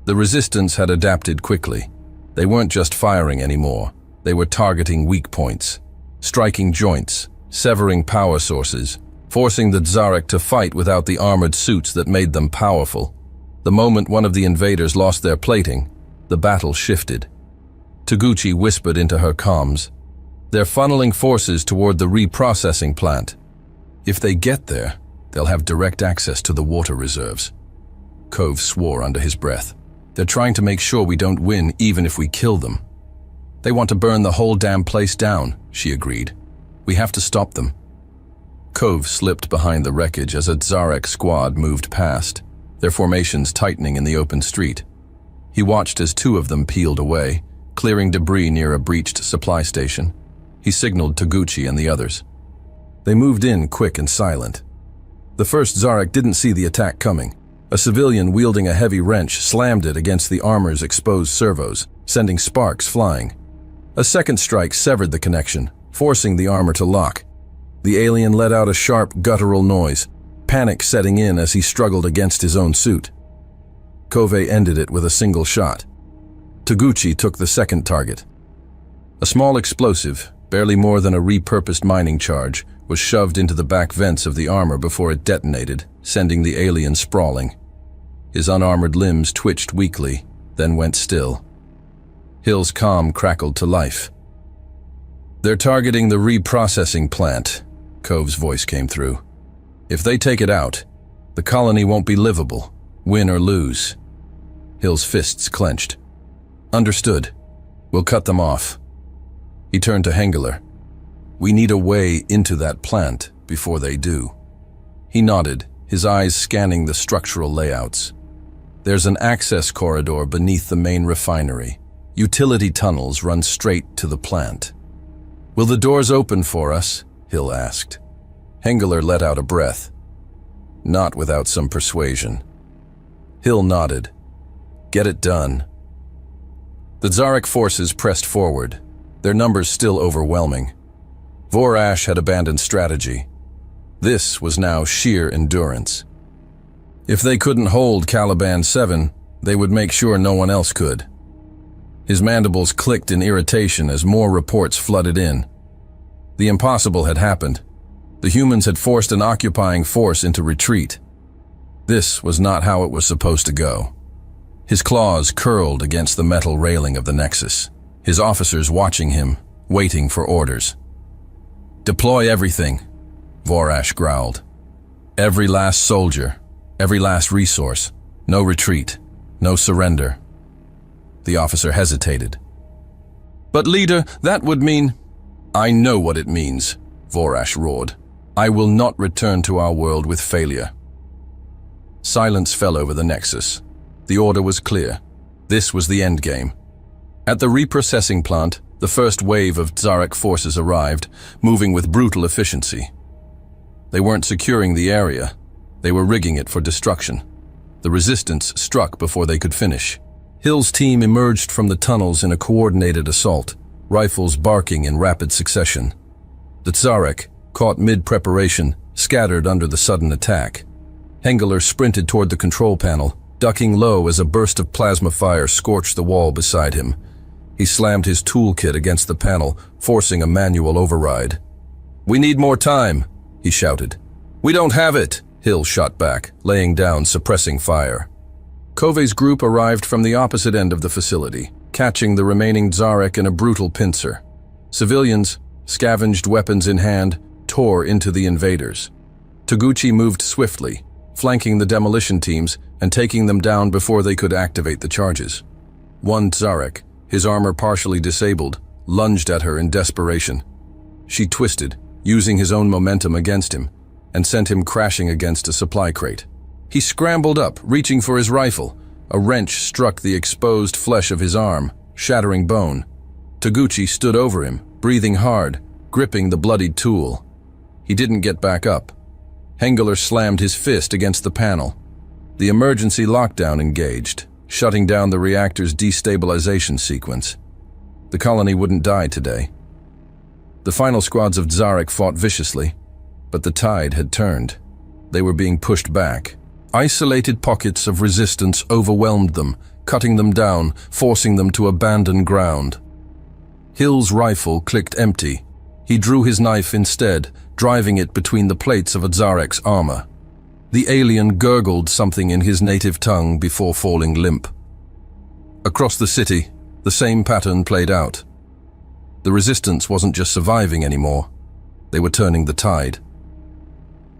The resistance had adapted quickly. They weren't just firing anymore, they were targeting weak points, striking joints, severing power sources, forcing the Zarek to fight without the armored suits that made them powerful. The moment one of the invaders lost their plating, the battle shifted. Taguchi whispered into her comms, "They're funneling forces toward the reprocessing plant. If they get there, they'll have direct access to the water reserves." Cove swore under his breath. "They're trying to make sure we don't win even if we kill them." "They want to burn the whole damn place down," she agreed. "We have to stop them." Cove slipped behind the wreckage as a Zarek squad moved past, their formations tightening in the open street. He watched as two of them peeled away, clearing debris near a breached supply station. He signaled Taguchi and the others. They moved in quick and silent. The first Zarek didn't see the attack coming. A civilian wielding a heavy wrench slammed it against the armor's exposed servos, sending sparks flying. A second strike severed the connection, forcing the armor to lock. The alien let out a sharp, guttural noise, panic setting in as he struggled against his own suit. Cove ended it with a single shot. Taguchi took the second target. A small explosive, barely more than a repurposed mining charge, was shoved into the back vents of the armor before it detonated, sending the alien sprawling. His unarmored limbs twitched weakly, then went still. Hill's comm crackled to life. "They're targeting the reprocessing plant," Cove's voice came through. "If they take it out, the colony won't be livable, win or lose." Hill's fists clenched. "Understood. We'll cut them off." He turned to Hengler. "We need a way into that plant before they do." He nodded, his eyes scanning the structural layouts. "There's an access corridor beneath the main refinery. Utility tunnels run straight to the plant." "Will the doors open for us?" Hill asked. Hengler let out a breath. "Not without some persuasion." Hill nodded. "Get it done." The Zarek forces pressed forward, their numbers still overwhelming. Vorash had abandoned strategy. This was now sheer endurance. If they couldn't hold Caliban 7, they would make sure no one else could. His mandibles clicked in irritation as more reports flooded in. The impossible had happened. The humans had forced an occupying force into retreat. This was not how it was supposed to go. His claws curled against the metal railing of the Nexus, his officers watching him, waiting for orders. "Deploy everything," Vorash growled. "Every last soldier, every last resource. No retreat, no surrender." The officer hesitated. "But leader, that would mean—" "I know what it means," Vorash roared. "I will not return to our world with failure." Silence fell over the Nexus. The order was clear. This was the endgame. At the reprocessing plant, the first wave of Zarek forces arrived, moving with brutal efficiency. They weren't securing the area. They were rigging it for destruction. The resistance struck before they could finish. Hill's team emerged from the tunnels in a coordinated assault, rifles barking in rapid succession. The Zarek, caught mid-preparation, scattered under the sudden attack. Hengler sprinted toward the control panel, ducking low as a burst of plasma fire scorched the wall beside him. He slammed his toolkit against the panel, forcing a manual override. "We need more time," he shouted. "We don't have it," Hill shot back, laying down, suppressing fire. Kove's group arrived from the opposite end of the facility, catching the remaining Zarek in a brutal pincer. Civilians, scavenged weapons in hand, tore into the invaders. Toguchi moved swiftly, flanking the demolition teams and taking them down before they could activate the charges. One Zarek, his armor partially disabled, lunged at her in desperation. She twisted, using his own momentum against him, and sent him crashing against a supply crate. He scrambled up, reaching for his rifle. A wrench struck the exposed flesh of his arm, shattering bone. Toguchi stood over him, breathing hard, gripping the bloodied tool. He didn't get back up. Hengler slammed his fist against the panel. The emergency lockdown engaged, shutting down the reactor's destabilization sequence. The colony wouldn't die today. The final squads of Zarek fought viciously, but the tide had turned. They were being pushed back. Isolated pockets of resistance overwhelmed them, cutting them down, forcing them to abandon ground. Hill's rifle clicked empty. He drew his knife instead, driving it between the plates of a Zarek's armor. The alien gurgled something in his native tongue before falling limp. Across the city, the same pattern played out. The resistance wasn't just surviving anymore. They were turning the tide.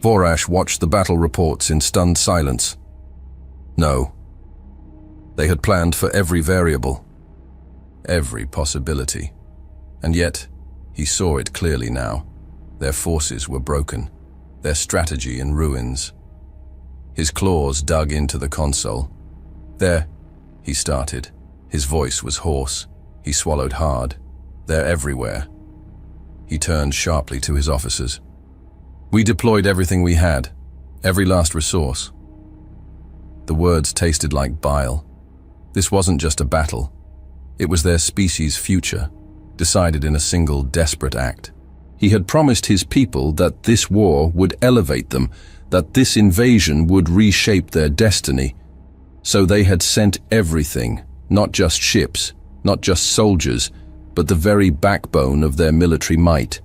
Vorash watched the battle reports in stunned silence. No. They had planned for every variable, every possibility. And yet, he saw it clearly now. Their forces were broken, their strategy in ruins. His claws dug into the console. "There," he started. His voice was hoarse. He swallowed hard. "They're everywhere." He turned sharply to his officers. "We deployed everything we had, every last resource." The words tasted like bile. This wasn't just a battle. It was their species' future, decided in a single desperate act. He had promised his people that this war would elevate them, that this invasion would reshape their destiny. So they had sent everything, not just ships, not just soldiers, but the very backbone of their military might.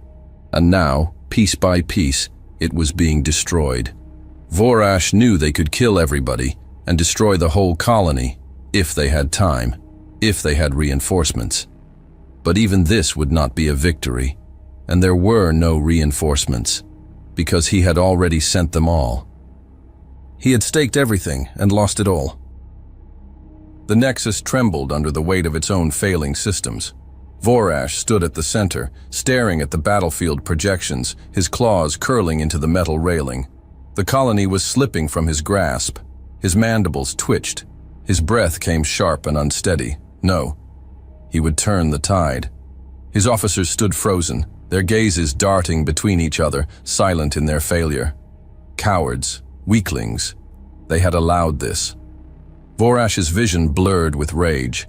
And now, piece by piece, it was being destroyed. Vorash knew they could kill everybody and destroy the whole colony, if they had time, if they had reinforcements. But even this would not be a victory, and there were no reinforcements, because he had already sent them all. He had staked everything and lost it all. The Nexus trembled under the weight of its own failing systems. Vorash stood at the center, staring at the battlefield projections, his claws curling into the metal railing. The colony was slipping from his grasp. His mandibles twitched. His breath came sharp and unsteady. No, he would turn the tide. His officers stood frozen, their gazes darting between each other, silent in their failure. Cowards, weaklings. They had allowed this. Vorash's vision blurred with rage.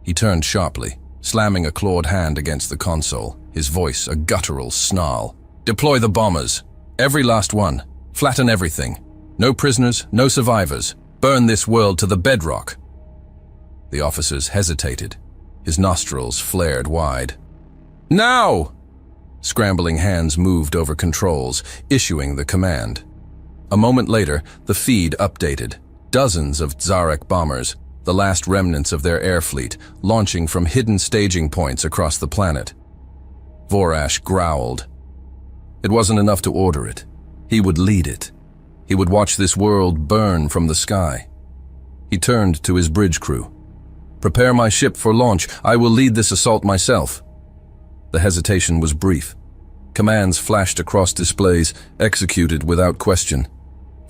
He turned sharply, slamming a clawed hand against the console, his voice a guttural snarl. "Deploy the bombers. Every last one. Flatten everything. No prisoners, no survivors. Burn this world to the bedrock." The officers hesitated. His nostrils flared wide. "Now!" Scrambling hands moved over controls, issuing the command. A moment later, the feed updated. Dozens of Zarek bombers, the last remnants of their air fleet, launching from hidden staging points across the planet. Vorash growled. It wasn't enough to order it. He would lead it. He would watch this world burn from the sky. He turned to his bridge crew. "Prepare my ship for launch. I will lead this assault myself." The hesitation was brief. Commands flashed across displays, executed without question.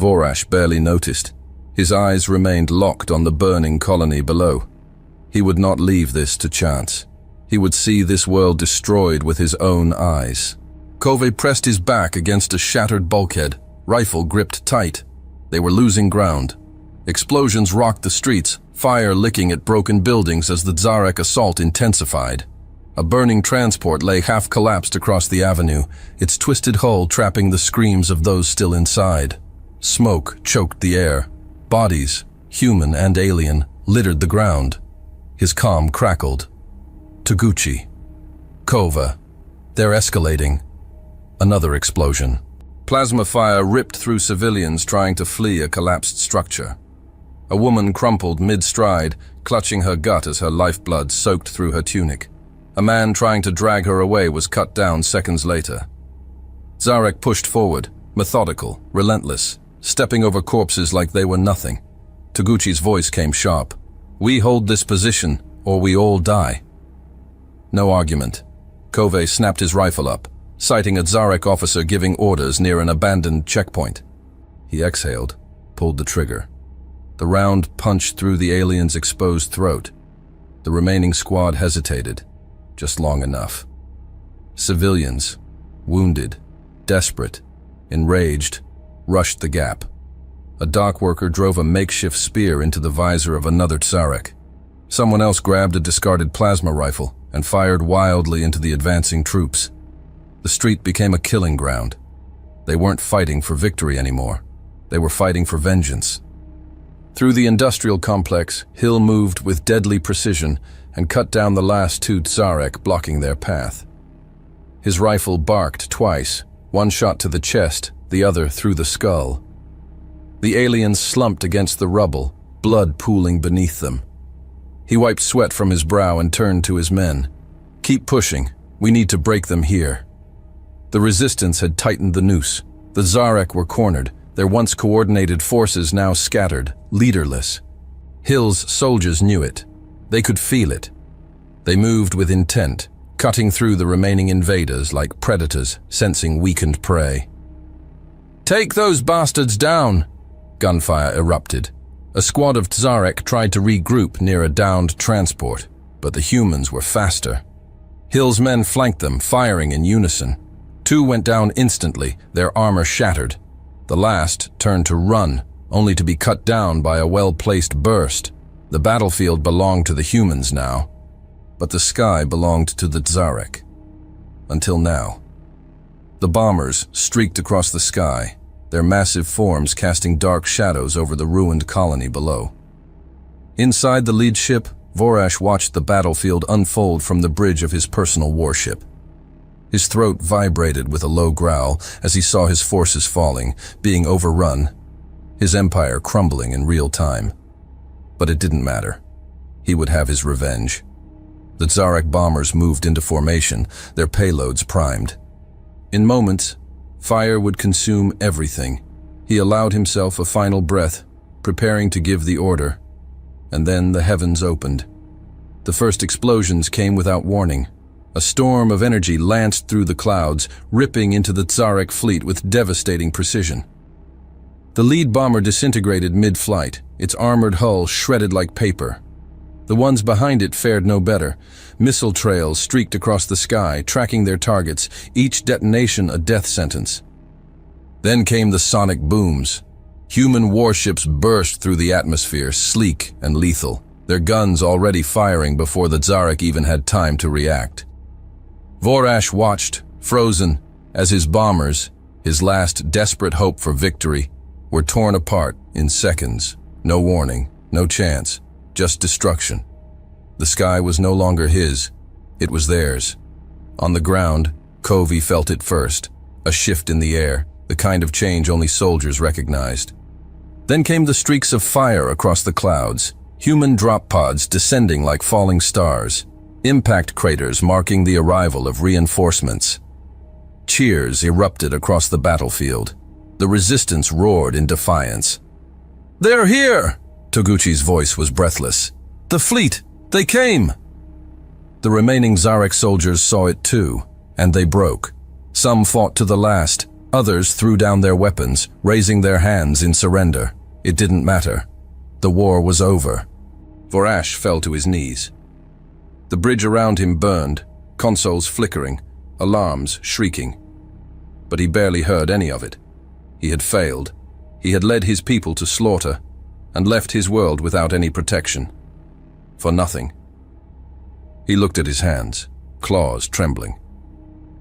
Vorash barely noticed. His eyes remained locked on the burning colony below. He would not leave this to chance. He would see this world destroyed with his own eyes. Kove pressed his back against a shattered bulkhead, rifle gripped tight. They were losing ground. Explosions rocked the streets, fire licking at broken buildings as the Zarek assault intensified. A burning transport lay half-collapsed across the avenue, its twisted hull trapping the screams of those still inside. Smoke choked the air. Bodies, human and alien, littered the ground. His comm crackled. Toguchi. Kova. They're escalating. Another explosion. Plasma fire ripped through civilians trying to flee a collapsed structure. A woman crumpled mid-stride, clutching her gut as her lifeblood soaked through her tunic. A man trying to drag her away was cut down seconds later. Zarek pushed forward, methodical, relentless, stepping over corpses like they were nothing. Toguchi's voice came sharp. "We hold this position, or we all die." No argument. Kove snapped his rifle up, sighting a Zarek officer giving orders near an abandoned checkpoint. He exhaled, pulled the trigger. The round punched through the alien's exposed throat. The remaining squad hesitated, just long enough. Civilians, wounded, desperate, enraged, rushed the gap. A dock worker drove a makeshift spear into the visor of another Zarek. Someone else grabbed a discarded plasma rifle and fired wildly into the advancing troops. The street became a killing ground. They weren't fighting for victory anymore. They were fighting for vengeance. Through the industrial complex, Hill moved with deadly precision and cut down the last two Zarek blocking their path. His rifle barked twice, one shot to the chest, the other through the skull. The aliens slumped against the rubble, blood pooling beneath them. He wiped sweat from his brow and turned to his men. "Keep pushing. We need to break them here." The resistance had tightened the noose. The Zarek were cornered, their once coordinated forces now scattered, leaderless. Hill's soldiers knew it. They could feel it. They moved with intent, cutting through the remaining invaders like predators sensing weakened prey. "Take those bastards down!" Gunfire erupted. A squad of Zarek tried to regroup near a downed transport, but the humans were faster. Hill's men flanked them, firing in unison. Two went down instantly, their armor shattered. The last turned to run, only to be cut down by a well-placed burst. The battlefield belonged to the humans now, but the sky belonged to the Zarek. Until now. The bombers streaked across the sky, their massive forms casting dark shadows over the ruined colony below. Inside the lead ship, Vorash watched the battlefield unfold from the bridge of his personal warship. His throat vibrated with a low growl as he saw his forces falling, being overrun, his empire crumbling in real time. But it didn't matter. He would have his revenge. The Zarek bombers moved into formation, their payloads primed. In moments, fire would consume everything. He allowed himself a final breath, preparing to give the order. And then the heavens opened. The first explosions came without warning. A storm of energy lanced through the clouds, ripping into the Zarek fleet with devastating precision. The lead bomber disintegrated mid-flight, its armored hull shredded like paper. The ones behind it fared no better. Missile trails streaked across the sky, tracking their targets, each detonation a death sentence. Then came the sonic booms. Human warships burst through the atmosphere, sleek and lethal, their guns already firing before the Zarek even had time to react. Vorash watched, frozen, as his bombers, his last desperate hope for victory, were torn apart in seconds. No warning, no chance, just destruction. The sky was no longer his, it was theirs. On the ground, Covey felt it first, a shift in the air, the kind of change only soldiers recognized. Then came the streaks of fire across the clouds, human drop pods descending like falling stars, impact craters marking the arrival of reinforcements. Cheers erupted across the battlefield. The resistance roared in defiance. "They're here!" Toguchi's voice was breathless. "The fleet! They came!" The remaining Zarek soldiers saw it too, and they broke. Some fought to the last, others threw down their weapons, raising their hands in surrender. It didn't matter. The war was over. Vorash fell to his knees. The bridge around him burned, consoles flickering, alarms shrieking. But he barely heard any of it. He had failed. He had led his people to slaughter, and left his world without any protection. For nothing. He looked at his hands, claws trembling.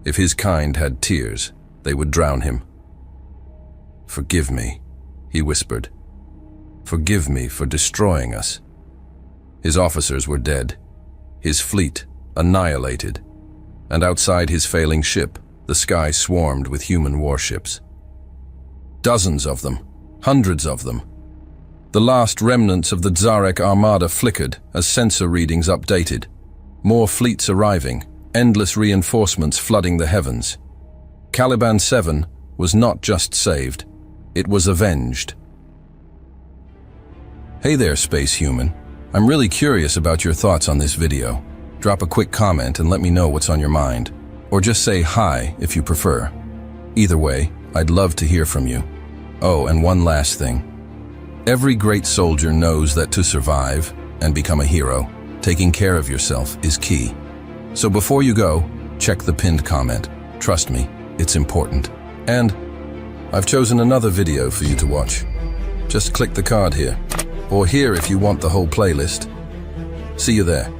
If his kind had tears, they would drown him. "Forgive me," he whispered. Forgive me for destroying us." His officers were dead, his fleet annihilated, and outside his failing ship, the sky swarmed with human warships. Dozens of them, hundreds of them. The last remnants of the Tsarek armada flickered as sensor readings updated. More fleets arriving, endless reinforcements flooding the heavens. Caliban 7 was not just saved, it was avenged. Hey there, space human. I'm really curious about your thoughts on this video. Drop a quick comment and let me know what's on your mind. Or just say hi if you prefer. Either way, I'd love to hear from you. Oh, and one last thing. Every great soldier knows that to survive and become a hero, taking care of yourself is key. So before you go, check the pinned comment. Trust me, it's important. And I've chosen another video for you to watch. Just click the card here, or here if you want the whole playlist. See you there.